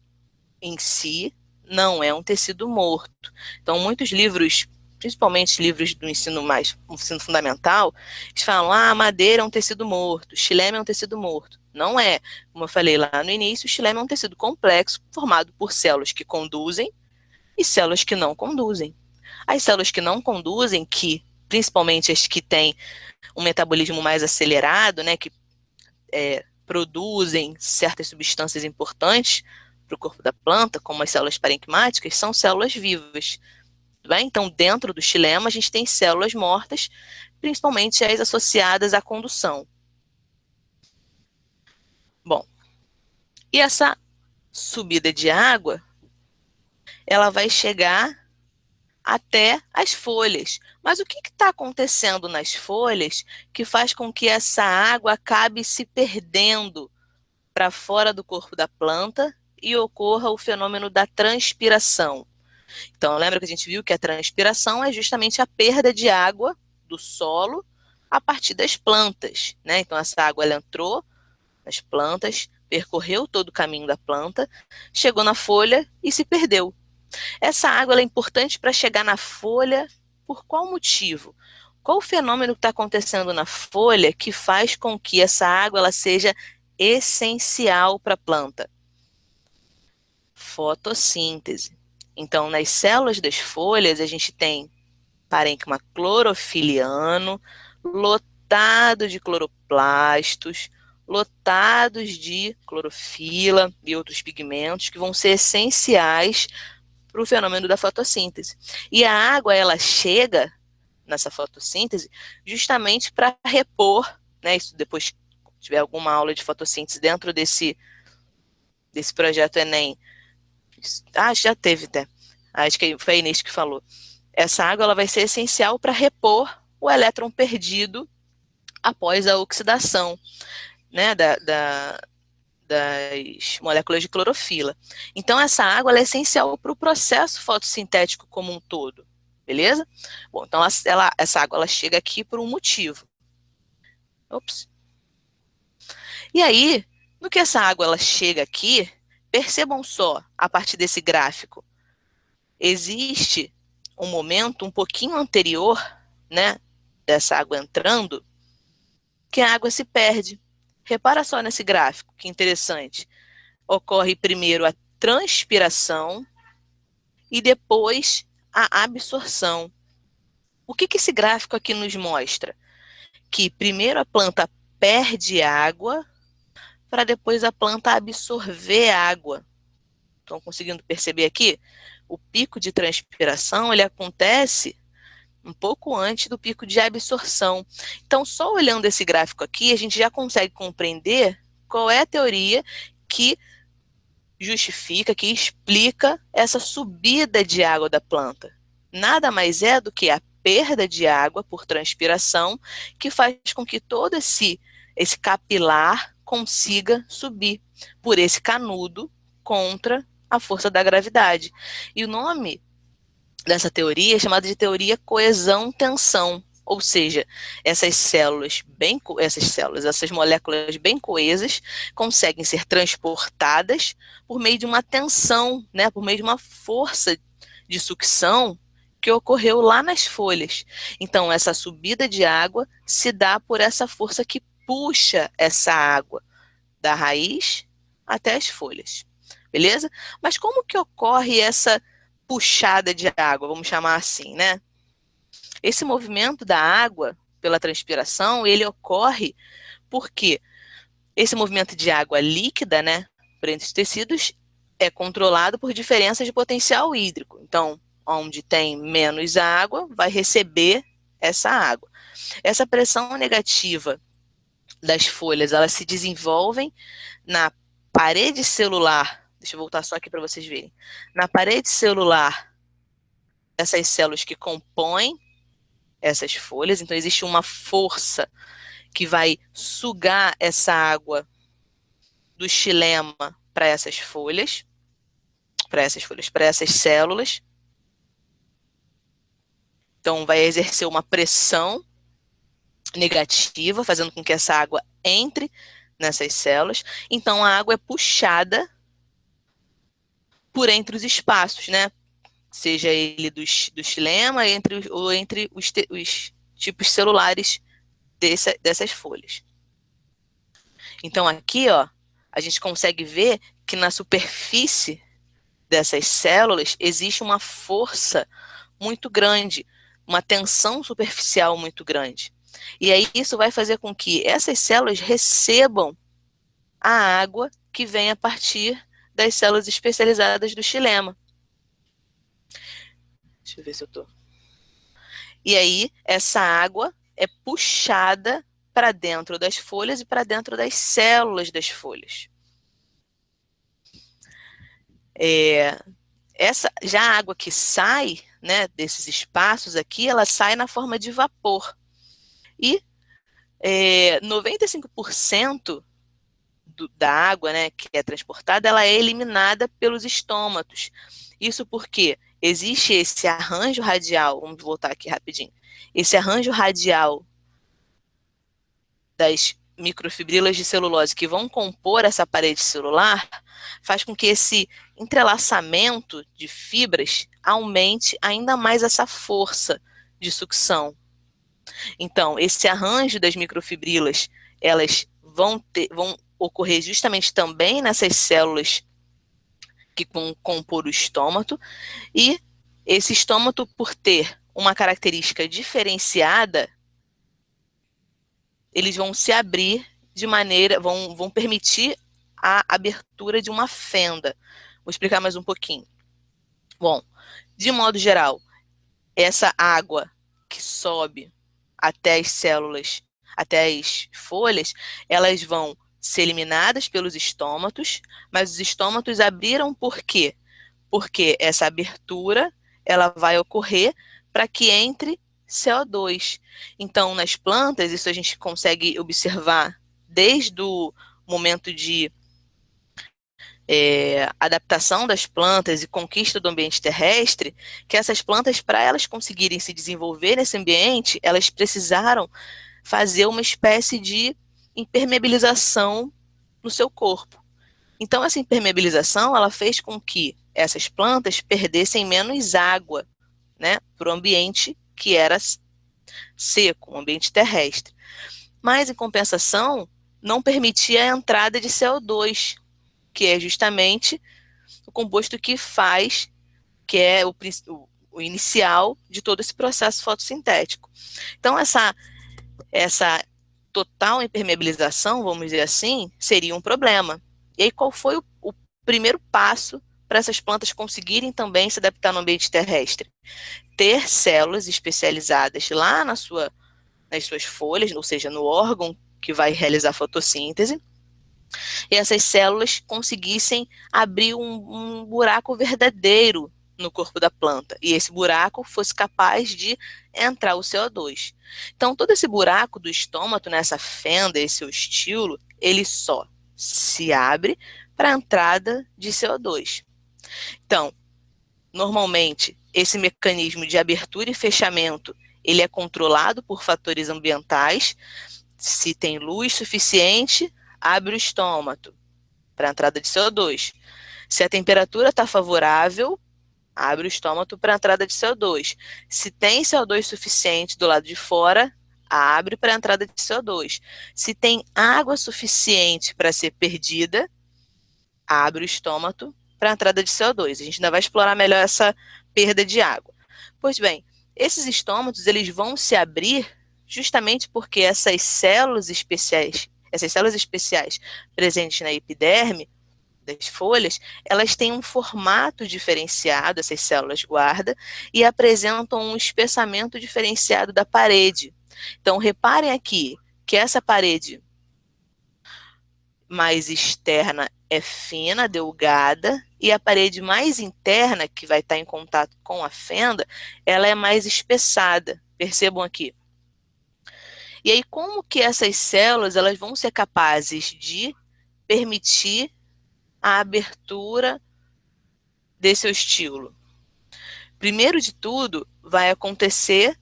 em si não é um tecido morto. Então, muitos livros, principalmente livros do ensino fundamental, eles falam, a madeira é um tecido morto, o xilema é um tecido morto. Não é. Como eu falei lá no início, o xilema é um tecido complexo formado por células que conduzem e células que não conduzem. As células que não conduzem, que principalmente as que têm um metabolismo mais acelerado, né, que produzem certas substâncias importantes para o corpo da planta, como as células parenquimáticas, são células vivas. Bem? Então, dentro do xilema, a gente tem células mortas, principalmente as associadas à condução. Bom, e essa subida de água, ela vai chegar até as folhas. Mas o que está acontecendo nas folhas que faz com que essa água acabe se perdendo para fora do corpo da planta e ocorra o fenômeno da transpiração? Então, lembra que a gente viu que a transpiração é justamente a perda de água do solo a partir das plantas, né? Então, essa água ela entrou nas plantas, percorreu todo o caminho da planta, chegou na folha e se perdeu. Essa água ela é importante para chegar na folha por qual motivo? Qual o fenômeno que está acontecendo na folha que faz com que essa água ela seja essencial para a planta? Fotossíntese. Então, nas células das folhas, a gente tem parênquima clorofiliano, lotado de cloroplastos, lotados de clorofila e outros pigmentos que vão ser essenciais para o fenômeno da fotossíntese. E a água, ela chega nessa fotossíntese justamente para repor, né, isso depois tiver alguma aula de fotossíntese dentro desse projeto Enem, já teve até, acho que foi a Inês que falou, essa água ela vai ser essencial para repor o elétron perdido após a oxidação, né, das moléculas de clorofila. Então, essa água ela é essencial para o processo fotossintético como um todo, beleza? Bom, então essa água ela chega aqui por um motivo. Ops. E aí, no que essa água ela chega aqui, percebam só, a partir desse gráfico, existe um momento um pouquinho anterior, né, dessa água entrando, que a água se perde. Repara só nesse gráfico, que interessante. Ocorre primeiro a transpiração e depois a absorção. O que esse gráfico aqui nos mostra? Que primeiro a planta perde água para depois a planta absorver água. Estão conseguindo perceber aqui? O pico de transpiração ele acontece um pouco antes do pico de absorção. Então, só olhando esse gráfico aqui, a gente já consegue compreender qual é a teoria que justifica, que explica essa subida de água da planta. Nada mais é do que a perda de água por transpiração, que faz com que todo esse capilar consiga subir por esse canudo contra a força da gravidade. E o nome dessa teoria é chamada de teoria coesão-tensão, ou seja, essas moléculas bem coesas conseguem ser transportadas por meio de uma tensão, né, por meio de uma força de sucção que ocorreu lá nas folhas. Então, essa subida de água se dá por essa força que puxa essa água da raiz até as folhas, beleza? Mas como que ocorre essa puxada de água, vamos chamar assim, né? Esse movimento da água pela transpiração, ele ocorre porque esse movimento de água líquida, né, por entre os tecidos, é controlado por diferenças de potencial hídrico. Então, onde tem menos água, vai receber essa água. Essa pressão negativa das folhas, elas se desenvolvem na parede celular. Deixa eu voltar só aqui para vocês verem. Na parede celular, essas células que compõem essas folhas, então existe uma força que vai sugar essa água do xilema para essas folhas, para essas células. Então vai exercer uma pressão negativa, fazendo com que essa água entre nessas células. Então a água é puxada por entre os espaços, né? Seja ele do xilema ou entre os tipos celulares dessas folhas. Então aqui, ó, a gente consegue ver que na superfície dessas células existe uma força muito grande, uma tensão superficial muito grande. E aí isso vai fazer com que essas células recebam a água que vem a partir das células especializadas do xilema. Deixa eu ver se eu tô. E aí, essa água é puxada para dentro das folhas e para dentro das células das folhas. Já a água que sai, né, desses espaços aqui, ela sai na forma de vapor. E 95% da água, né, que é transportada, ela é eliminada pelos estômatos. Isso porque existe esse arranjo radial, vamos voltar aqui rapidinho, esse arranjo radial das microfibrilas de celulose que vão compor essa parede celular, faz com que esse entrelaçamento de fibras aumente ainda mais essa força de sucção. Então, esse arranjo das microfibrilas, elas vão ocorrer justamente também nessas células que vão compor o estômato, e esse estômato, por ter uma característica diferenciada, eles vão se abrir de maneira, vão permitir a abertura de uma fenda. Vou explicar mais um pouquinho. Bom, de modo geral, essa água que sobe até as células, até as folhas, elas vão ser eliminadas pelos estômatos, mas os estômatos abriram por quê? Porque essa abertura, ela vai ocorrer para que entre CO2. Então, nas plantas, isso a gente consegue observar desde o momento de adaptação das plantas e conquista do ambiente terrestre, que essas plantas, para elas conseguirem se desenvolver nesse ambiente, elas precisaram fazer uma espécie de impermeabilização no seu corpo. Então, essa impermeabilização, ela fez com que essas plantas perdessem menos água, né, para o ambiente que era seco, um ambiente terrestre. Mas, em compensação, não permitia a entrada de CO2, que é justamente o composto que faz, que é o inicial de todo esse processo fotossintético. Então, essa total impermeabilização, vamos dizer assim, seria um problema. E aí, qual foi o primeiro passo para essas plantas conseguirem também se adaptar no ambiente terrestre? Ter células especializadas lá nas suas folhas, ou seja, no órgão que vai realizar a fotossíntese, e essas células conseguissem abrir um buraco verdadeiro no corpo da planta e esse buraco fosse capaz de entrar o CO2. Então, todo esse buraco do estômato, nessa fenda, esse estilo, ele só se abre para a entrada de CO2. Então, normalmente, esse mecanismo de abertura e fechamento, ele é controlado por fatores ambientais. Se tem luz suficiente, abre o estômato para a entrada de CO2. Se a temperatura está favorável, abre o estômato para a entrada de CO2. Se tem CO2 suficiente do lado de fora, abre para a entrada de CO2. Se tem água suficiente para ser perdida, abre o estômato para a entrada de CO2. A gente ainda vai explorar melhor essa perda de água. Pois bem, esses estômatos, eles vão se abrir justamente porque essas células especiais presentes na epiderme das folhas, elas têm um formato diferenciado, essas células guarda, e apresentam um espessamento diferenciado da parede. Então, reparem aqui que essa parede mais externa é fina, delgada, e a parede mais interna, que vai estar em contato com a fenda, ela é mais espessada. Percebam aqui. E aí, como que essas células elas vão ser capazes de permitir a abertura desse estilo? Primeiro de tudo, vai acontecer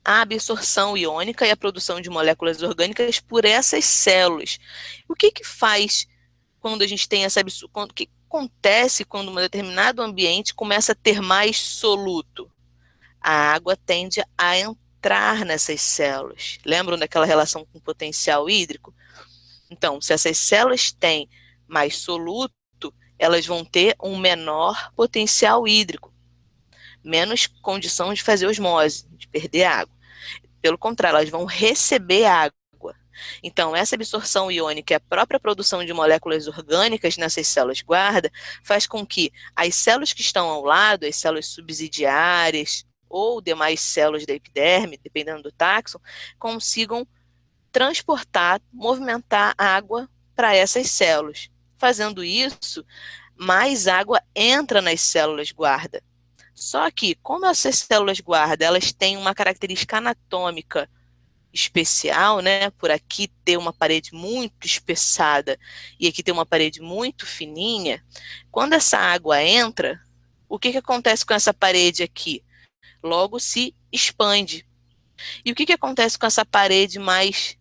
a absorção iônica e a produção de moléculas orgânicas por essas células. O que que faz quando a gente tem essa absorção? O que acontece quando um determinado ambiente começa a ter mais soluto? A água tende a entrar nessas células. Lembram daquela relação com o potencial hídrico? Então, se essas células têm mais soluto, elas vão ter um menor potencial hídrico, menos condição de fazer osmose, de perder água. Pelo contrário, elas vão receber água. Então, essa absorção iônica e a própria produção de moléculas orgânicas nessas células guarda faz com que as células que estão ao lado, as células subsidiárias ou demais células da epiderme, dependendo do táxon, consigam transportar, movimentar água para essas células. Fazendo isso, mais água entra nas células guarda. Só que, como essas células guarda, elas têm uma característica anatômica especial, né? Por aqui ter uma parede muito espessada e aqui ter uma parede muito fininha. Quando essa água entra, o que acontece com essa parede aqui? Logo se expande. E o que acontece com essa parede mais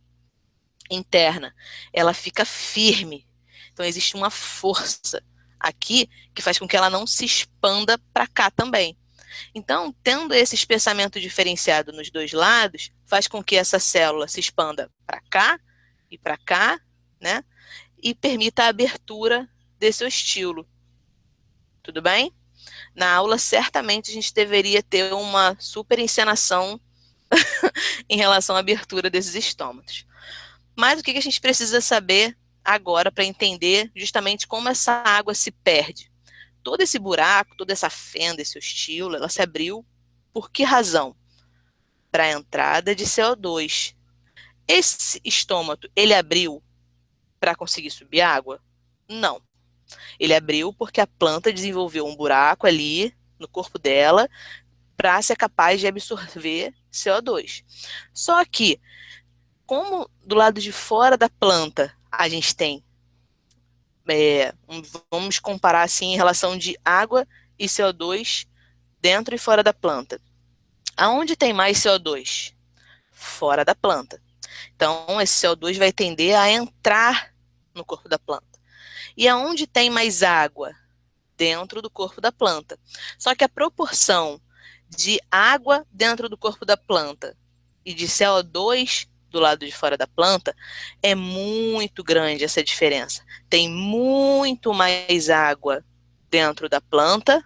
interna? Ela fica firme. Então existe uma força aqui que faz com que ela não se expanda para cá também. Então, tendo esse espessamento diferenciado nos dois lados, faz com que essa célula se expanda para cá, né? E permita a abertura desse estilo. Tudo bem? Na aula, certamente, a gente deveria ter uma super encenação em relação à abertura desses estômatos. Mas o que a gente precisa saber agora para entender justamente como essa água se perde? Todo esse buraco, toda essa fenda, esse estilo, ela se abriu por que razão? Para a entrada de CO2. Esse estômato, ele abriu para conseguir subir água? Não. Ele abriu porque a planta desenvolveu um buraco ali no corpo dela para ser capaz de absorver CO2. Só que, como do lado de fora da planta a gente tem, vamos comparar assim em relação de água e CO2 dentro e fora da planta. Aonde tem mais CO2? Fora da planta. Então, esse CO2 vai tender a entrar no corpo da planta. E aonde tem mais água? Dentro do corpo da planta. Só que a proporção de água dentro do corpo da planta e de CO2 do lado de fora da planta é muito grande essa diferença. Tem muito mais água dentro da planta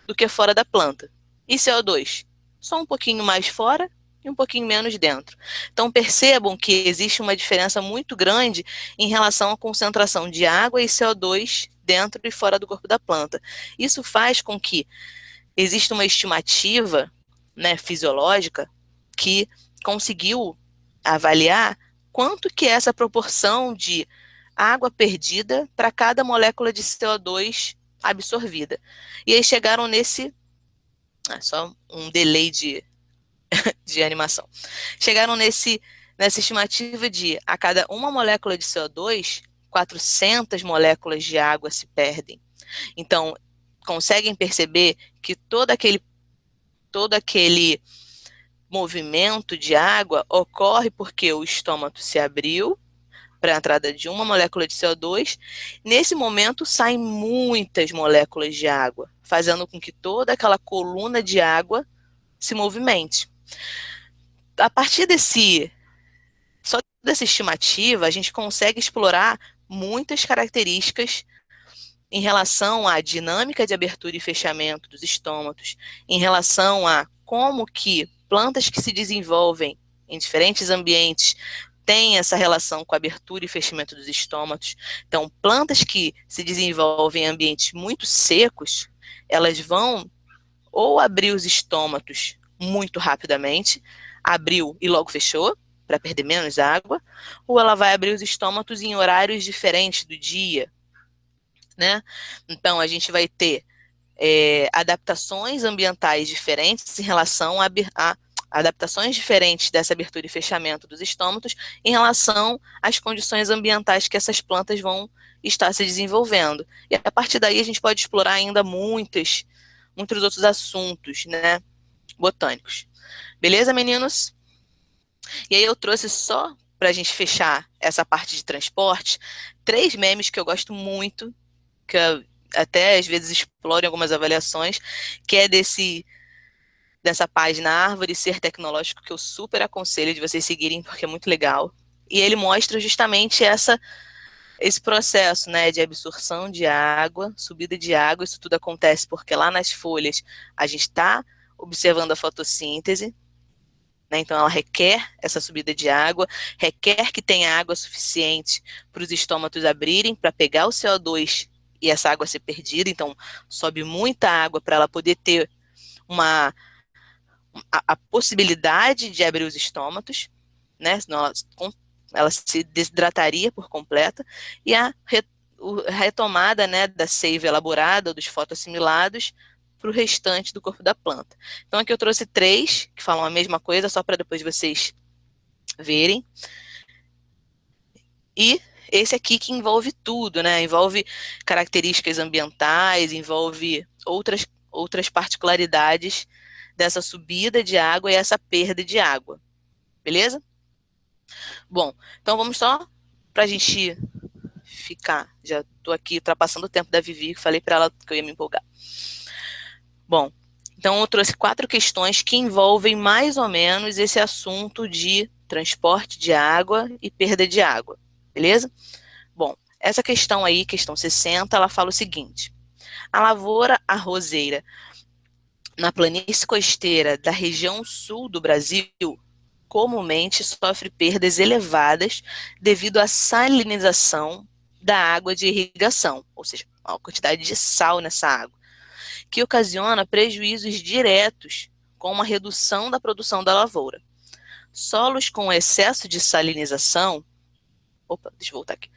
do que fora da planta. E CO2? Só um pouquinho mais fora e um pouquinho menos dentro. Então percebam que existe uma diferença muito grande em relação à concentração de água e CO2 dentro e fora do corpo da planta. Isso faz com que exista uma estimativa, né, fisiológica que conseguiu avaliar quanto que é essa proporção de água perdida para cada molécula de CO2 absorvida. E aí chegaram nesse É só um delay de animação. Chegaram nessa estimativa de a cada uma molécula de CO2, 400 moléculas de água se perdem. Então, conseguem perceber que todo aquele movimento de água ocorre porque o estômago se abriu para a entrada de uma molécula de CO2. Nesse momento, saem muitas moléculas de água, fazendo com que toda aquela coluna de água se movimente. A partir só dessa estimativa, a gente consegue explorar muitas características em relação à dinâmica de abertura e fechamento dos estômatos, em relação a como que plantas que se desenvolvem em diferentes ambientes têm essa relação com a abertura e fechamento dos estômatos. Então, plantas que se desenvolvem em ambientes muito secos, elas vão ou abrir os estômatos muito rapidamente, abriu e logo fechou, para perder menos água, ou ela vai abrir os estômatos em horários diferentes do dia, né? Então, a gente vai ter adaptações ambientais diferentes em relação a adaptações diferentes dessa abertura e fechamento dos estômatos em relação às condições ambientais que essas plantas vão estar se desenvolvendo. E a partir daí a gente pode explorar ainda muitos outros assuntos, né, botânicos. Beleza, meninos? E aí eu trouxe só para a gente fechar essa parte de transporte, 3 memes que eu gosto muito, que eu até às vezes exploro em algumas avaliações, que é dessa página Árvore Ser Tecnológico, que eu super aconselho de vocês seguirem, porque é muito legal. E ele mostra justamente esse processo, né, de absorção de água, subida de água. Isso tudo acontece porque lá nas folhas a gente está observando a fotossíntese, né, então ela requer essa subida de água, requer que tenha água suficiente para os estômatos abrirem, para pegar o CO2 e essa água ser perdida. Então sobe muita água para ela poder ter a possibilidade de abrir os estômatos, né, senão ela se desidrataria por completa, e a retomada, né, da seiva elaborada, dos fotoassimilados, para o restante do corpo da planta. Então aqui eu trouxe 3 que falam a mesma coisa, só para depois vocês verem. E esse aqui que envolve tudo, né? Envolve características ambientais, envolve outras particularidades dessa subida de água e essa perda de água. Beleza? Bom, então vamos só para a gente ficar. Já estou aqui ultrapassando o tempo da Vivi, falei para ela que eu ia me empolgar. Bom, então eu trouxe 4 questões que envolvem mais ou menos esse assunto de transporte de água e perda de água, beleza? Bom, essa questão aí, questão 60, ela fala o seguinte: a lavoura arrozeira na planície costeira da região sul do Brasil comumente sofre perdas elevadas devido à salinização da água de irrigação, ou seja, a quantidade de sal nessa água, que ocasiona prejuízos diretos com uma redução da produção da lavoura. Solos com excesso de salinização, deixa eu voltar aqui,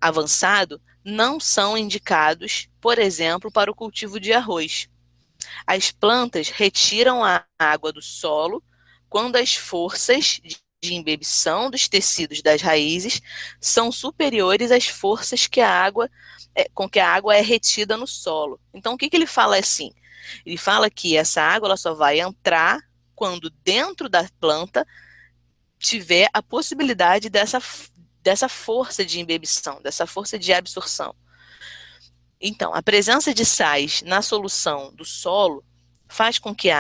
avançado, não são indicados, por exemplo, para o cultivo de arroz. As plantas retiram a água do solo quando as forças de imbebição dos tecidos das raízes são superiores às forças com que a água é retida no solo. Então, o que ele fala assim? Ele fala que essa água ela só vai entrar quando dentro da planta tiver a possibilidade dessa força de imbebição, dessa força de absorção. Então, a presença de sais na solução do solo faz com que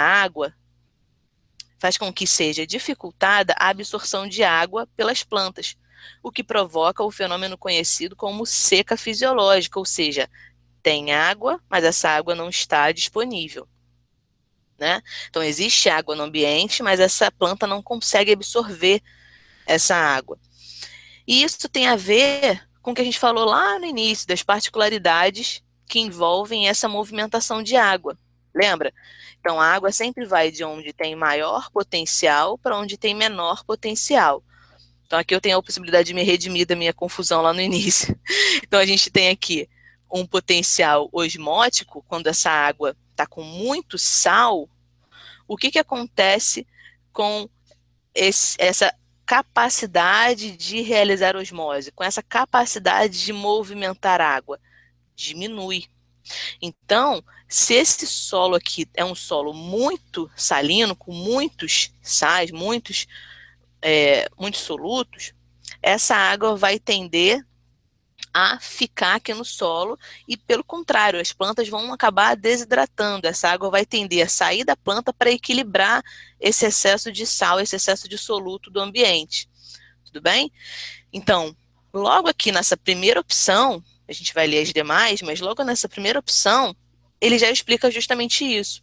seja dificultada a absorção de água pelas plantas, o que provoca o fenômeno conhecido como seca fisiológica, ou seja, tem água, mas essa água não está disponível, né? Então, existe água no ambiente, mas essa planta não consegue absorver essa água. E isso tem a ver com o que a gente falou lá no início, das particularidades que envolvem essa movimentação de água. Lembra? Então, a água sempre vai de onde tem maior potencial para onde tem menor potencial. Então, aqui eu tenho a possibilidade de me redimir da minha confusão lá no início. Então, a gente tem aqui um potencial osmótico, quando essa água está com muito sal, o que acontece com essa capacidade de realizar osmose, com essa capacidade de movimentar água? Diminui. Então, se esse solo aqui é um solo muito salino, com muitos sais, muitos solutos, essa água vai tender a ficar aqui no solo e, pelo contrário, as plantas vão acabar desidratando. Essa água vai tender a sair da planta para equilibrar esse excesso de sal, esse excesso de soluto do ambiente. Tudo bem? Então, logo aqui nessa primeira opção, a gente vai ler as demais, mas logo nessa primeira opção, ele já explica justamente isso.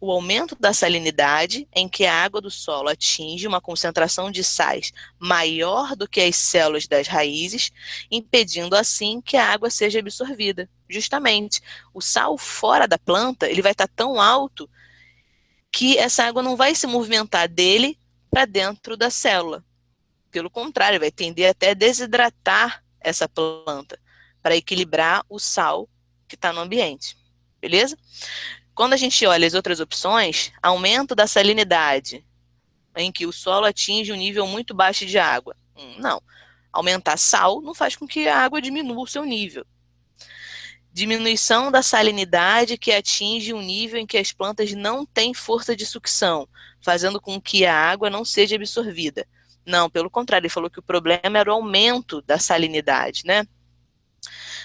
O aumento da salinidade, em que a água do solo atinge uma concentração de sais maior do que as células das raízes, impedindo assim que a água seja absorvida. Justamente, o sal fora da planta, ele vai estar tão alto que essa água não vai se movimentar dele para dentro da célula. Pelo contrário, vai tender até a desidratar essa planta para equilibrar o sal que está no ambiente. Beleza? Quando a gente olha as outras opções, aumento da salinidade, em que o solo atinge um nível muito baixo de água. Não. Aumentar sal não faz com que a água diminua o seu nível. Diminuição da salinidade, que atinge um nível em que as plantas não têm força de sucção, fazendo com que a água não seja absorvida. Não, pelo contrário, ele falou que o problema era o aumento da salinidade, né?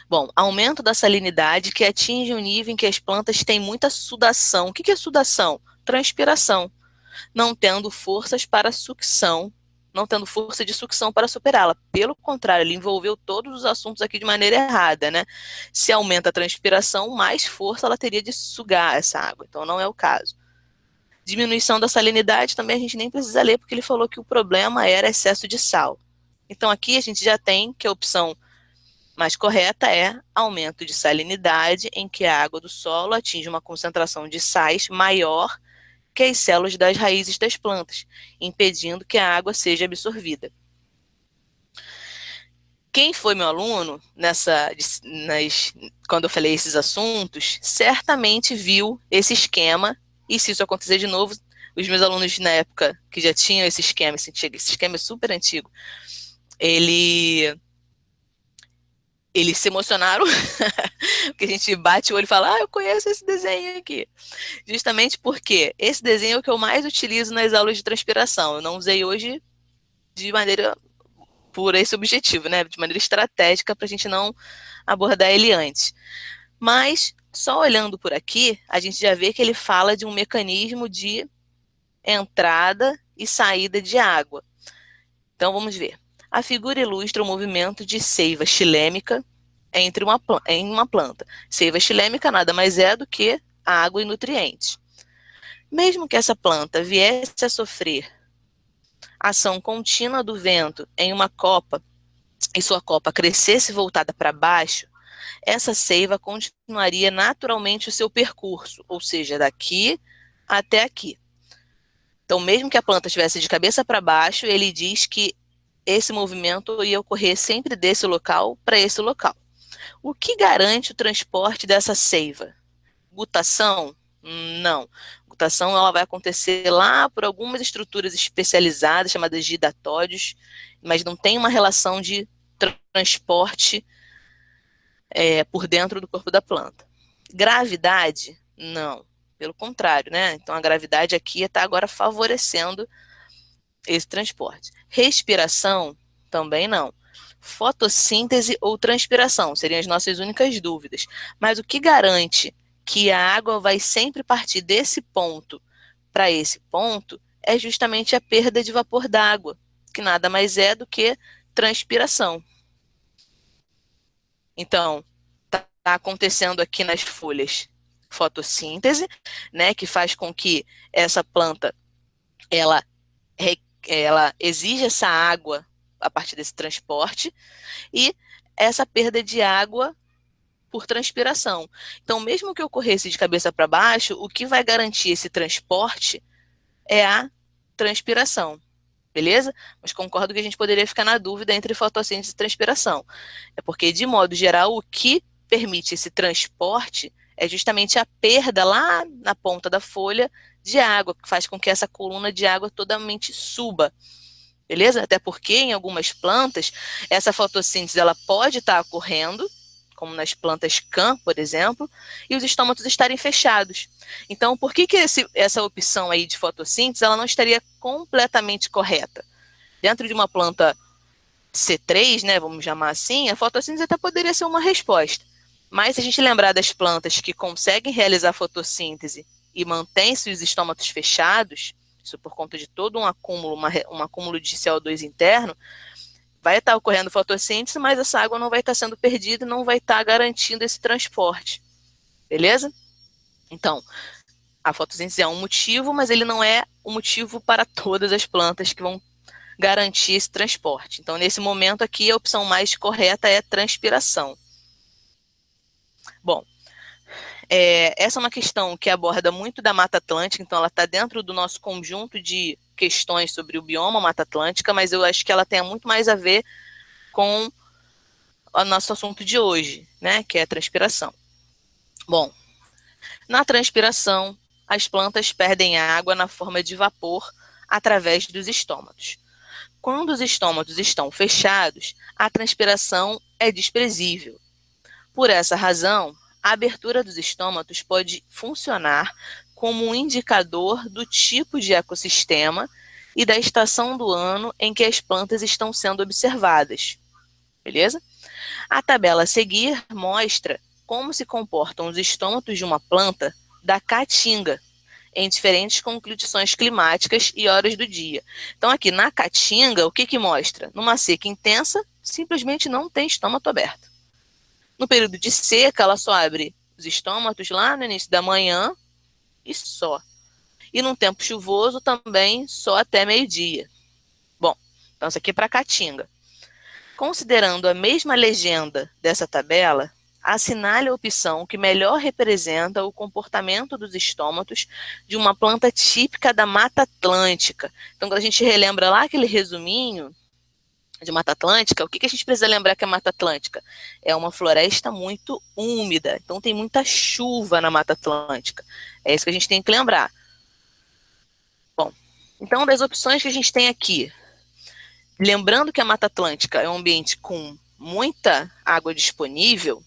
Bom, aumento da salinidade que atinge um nível em que as plantas têm muita sudação. O que é sudação? Transpiração. Não tendo forças para sucção, não tendo força de sucção para superá-la. Pelo contrário, ele envolveu todos os assuntos aqui de maneira errada, né? Se aumenta a transpiração, mais força ela teria de sugar essa água. Então, não é o caso. Diminuição da salinidade também a gente nem precisa ler, porque ele falou que o problema era excesso de sal. Então, aqui a gente já tem que a opção mais correta é aumento de salinidade, em que a água do solo atinge uma concentração de sais maior que as células das raízes das plantas, impedindo que a água seja absorvida. Quem foi meu aluno quando eu falei esses assuntos, certamente viu esse esquema, e se isso acontecer de novo, os meus alunos na época que já tinham esse esquema é super antigo, eles se emocionaram, porque a gente bate o olho e fala, eu conheço esse desenho aqui. Justamente porque esse desenho é o que eu mais utilizo nas aulas de transpiração. Eu não usei hoje de maneira por esse objetivo, né? De maneira estratégica, para a gente não abordar ele antes. Mas, só olhando por aqui, a gente já vê que ele fala de um mecanismo de entrada e saída de água. Então, vamos ver. A figura ilustra o movimento de seiva xilêmica em uma planta. Seiva xilêmica nada mais é do que água e nutrientes. Mesmo que essa planta viesse a sofrer ação contínua do vento em uma copa e sua copa crescesse voltada para baixo, essa seiva continuaria naturalmente o seu percurso, ou seja, daqui até aqui. Então, mesmo que a planta estivesse de cabeça para baixo, ele diz que esse movimento ia ocorrer sempre desse local para esse local. O que garante o transporte dessa seiva? Gutação? Não. Gutação ela vai acontecer lá por algumas estruturas especializadas, chamadas de hidatódios, mas não tem uma relação de transporte por dentro do corpo da planta. Gravidade? Não. Pelo contrário, né? Então a gravidade aqui está agora favorecendo esse transporte. Respiração? Também não. Fotossíntese ou transpiração seriam as nossas únicas dúvidas. Mas o que garante que a água vai sempre partir desse ponto para esse ponto é justamente a perda de vapor d'água, que nada mais é do que transpiração. Então, está acontecendo aqui nas folhas fotossíntese, né, que faz com que essa planta ela exige essa água a partir desse transporte, e essa perda de água por transpiração. Então, mesmo que ocorresse de cabeça para baixo, o que vai garantir esse transporte é a transpiração, beleza? Mas concordo que a gente poderia ficar na dúvida entre fotossíntese e transpiração. É porque, de modo geral, o que permite esse transporte é justamente a perda lá na ponta da folha de água, que faz com que essa coluna de água totalmente suba. Beleza? Até porque em algumas plantas, essa fotossíntese ela pode estar ocorrendo, como nas plantas CAN, por exemplo, e os estômatos estarem fechados. Então, por que essa opção aí de fotossíntese ela não estaria completamente correta? Dentro de uma planta C3, né, vamos chamar assim, a fotossíntese até poderia ser uma resposta. Mas se a gente lembrar das plantas que conseguem realizar fotossíntese e mantêm-se os estômatos fechados, isso por conta de todo um acúmulo, um acúmulo de CO2 interno, vai estar ocorrendo fotossíntese, mas essa água não vai estar sendo perdida e não vai estar garantindo esse transporte. Beleza? Então, a fotossíntese é um motivo, mas ele não é o motivo para todas as plantas que vão garantir esse transporte. Então, nesse momento aqui, a opção mais correta é transpiração. Bom, essa é uma questão que aborda muito da Mata Atlântica, então ela está dentro do nosso conjunto de questões sobre o bioma Mata Atlântica, mas eu acho que ela tem muito mais a ver com o nosso assunto de hoje, né, que é a transpiração. Bom, na transpiração, as plantas perdem água na forma de vapor através dos estômatos. Quando os estômatos estão fechados, a transpiração é desprezível. Por essa razão, a abertura dos estômatos pode funcionar como um indicador do tipo de ecossistema e da estação do ano em que as plantas estão sendo observadas. Beleza? A tabela a seguir mostra como se comportam os estômatos de uma planta da caatinga em diferentes condições climáticas e horas do dia. Então, aqui na caatinga, o que mostra? Numa seca intensa, simplesmente não tem estômato aberto. No período de seca, ela só abre os estômatos lá no início da manhã e só. E num tempo chuvoso também só até meio-dia. Bom, então isso aqui é para caatinga. Considerando a mesma legenda dessa tabela, assinale a opção que melhor representa o comportamento dos estômatos de uma planta típica da Mata Atlântica. Então, quando a gente relembra lá aquele resuminho de Mata Atlântica, o que a gente precisa lembrar que é Mata Atlântica? É uma floresta muito úmida, então tem muita chuva na Mata Atlântica. É isso que a gente tem que lembrar. Bom, então das opções que a gente tem aqui, lembrando que a Mata Atlântica é um ambiente com muita água disponível,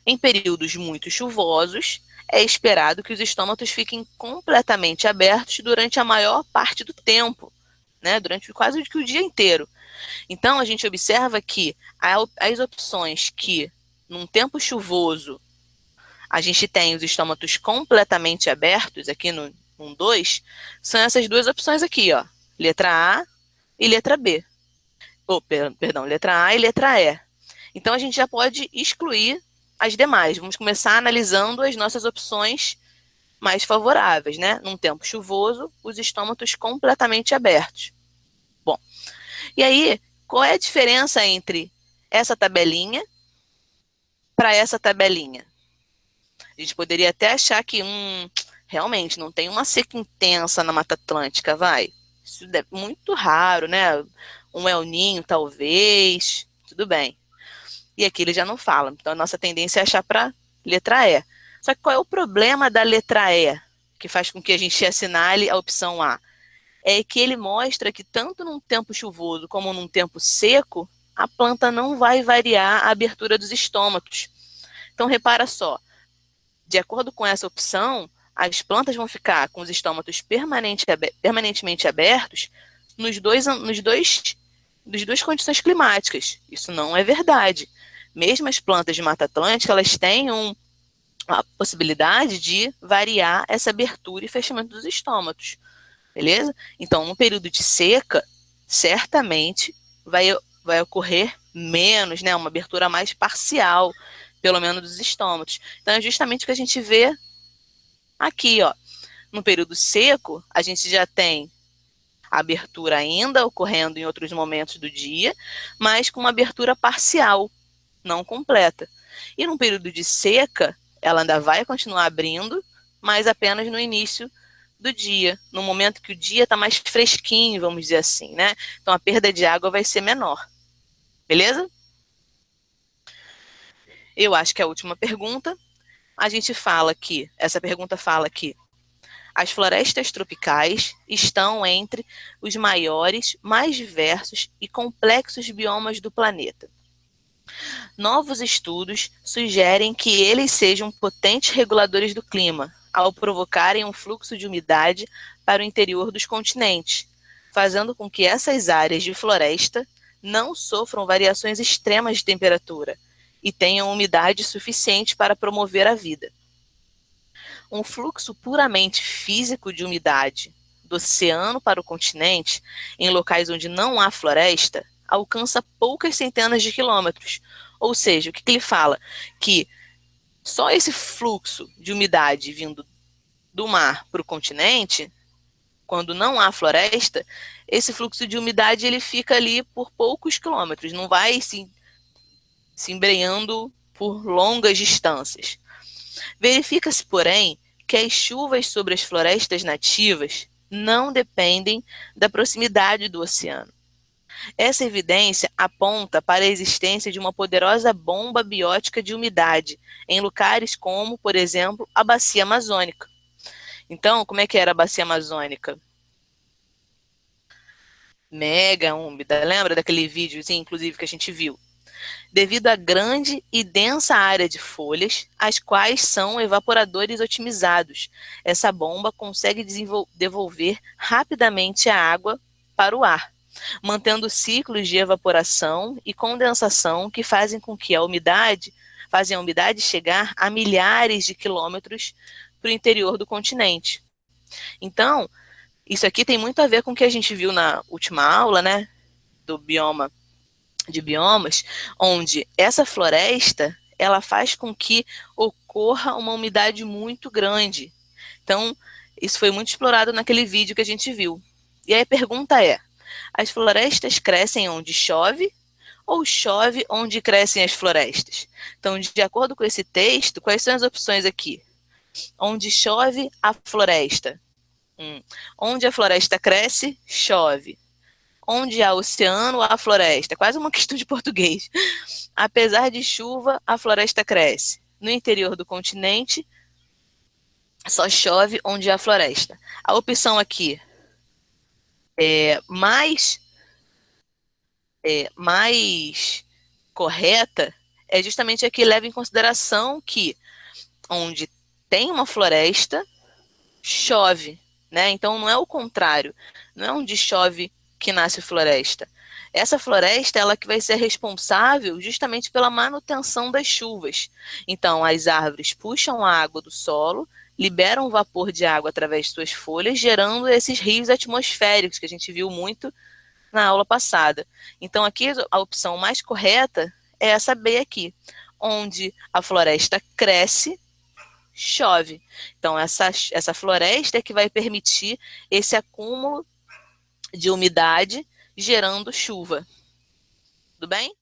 em períodos muito chuvosos, é esperado que os estômatos fiquem completamente abertos durante a maior parte do tempo, né, durante quase que o dia inteiro. Então, a gente observa que as opções que, num tempo chuvoso, a gente tem os estômatos completamente abertos, aqui no 2, são essas duas opções aqui, ó, letra A e letra B. Perdão, letra A e letra E. Então, a gente já pode excluir as demais. Vamos começar analisando as nossas opções mais favoráveis, né? Num tempo chuvoso, os estômatos completamente abertos. Bom, e aí, qual é a diferença entre essa tabelinha para essa tabelinha? A gente poderia até achar que, realmente, não tem uma seca intensa na Mata Atlântica, vai. Isso é muito raro, né? Um El Niño, talvez, tudo bem. E aqui ele já não fala. Então, a nossa tendência é achar para letra E. Só que qual é o problema da letra E, que faz com que a gente assinale a opção A? É que ele mostra que tanto num tempo chuvoso como num tempo seco, a planta não vai variar a abertura dos estômatos. Então, repara só, de acordo com essa opção, as plantas vão ficar com os estômatos permanentemente abertos nas duas condições climáticas. Isso não é verdade. Mesmo as plantas de Mata Atlântica, elas têm a possibilidade de variar essa abertura e fechamento dos estômatos. Beleza? Então, no período de seca, certamente vai ocorrer menos, né? Uma abertura mais parcial, pelo menos dos estômatos. Então, é justamente o que a gente vê aqui, ó. No período seco, a gente já tem a abertura ainda ocorrendo em outros momentos do dia, mas com uma abertura parcial, não completa. E no período de seca, ela ainda vai continuar abrindo, mas apenas no início do dia, no momento que o dia está mais fresquinho, vamos dizer assim, né? Então a perda de água vai ser menor. Beleza? Eu acho que é a última pergunta. a gente fala que, essa pergunta fala que as florestas tropicais estão entre os maiores, mais diversos e complexos biomas do planeta. Novos estudos sugerem que eles sejam potentes reguladores do clima, ao provocarem um fluxo de umidade para o interior dos continentes, fazendo com que essas áreas de floresta não sofram variações extremas de temperatura e tenham umidade suficiente para promover a vida. Um fluxo puramente físico de umidade do oceano para o continente, em locais onde não há floresta, alcança poucas centenas de quilômetros. Ou seja, o que ele fala? Que só esse fluxo de umidade vindo do mar para o continente, quando não há floresta, esse fluxo de umidade ele fica ali por poucos quilômetros, não vai se embrenhando por longas distâncias. Verifica-se, porém, que as chuvas sobre as florestas nativas não dependem da proximidade do oceano. Essa evidência aponta para a existência de uma poderosa bomba biótica de umidade em lugares como, por exemplo, a bacia amazônica. Então, como é que era a bacia amazônica? Mega úmida, lembra daquele videozinho, inclusive, que a gente viu? Devido à grande e densa área de folhas, as quais são evaporadores otimizados. Essa bomba consegue devolver rapidamente a água para o ar, mantendo ciclos de evaporação e condensação que fazem com que fazem a umidade chegar a milhares de quilômetros para o interior do continente. Então, isso aqui tem muito a ver com o que a gente viu na última aula, né, do bioma de biomas, onde essa floresta ela faz com que ocorra uma umidade muito grande. Então, isso foi muito explorado naquele vídeo que a gente viu. E aí a pergunta é: as florestas crescem onde chove ou chove onde crescem as florestas? Então, de acordo com esse texto, quais são as opções aqui? Onde chove a floresta? Onde a floresta cresce, chove. Onde há oceano, há floresta. Quase uma questão de português. Apesar de chuva, a floresta cresce. No interior do continente, só chove onde há floresta. A opção aqui mais correta é justamente a que leva em consideração que onde tem uma floresta, chove, né? Então não é o contrário, não é onde chove que nasce floresta. Essa floresta ela que vai ser responsável justamente pela manutenção das chuvas. Então as árvores puxam a água do solo, liberam vapor de água através de suas folhas, gerando esses rios atmosféricos que a gente viu muito na aula passada. Então aqui a opção mais correta é essa B aqui, onde a floresta cresce, chove. Então, essa floresta é que vai permitir esse acúmulo de umidade gerando chuva. Tudo bem?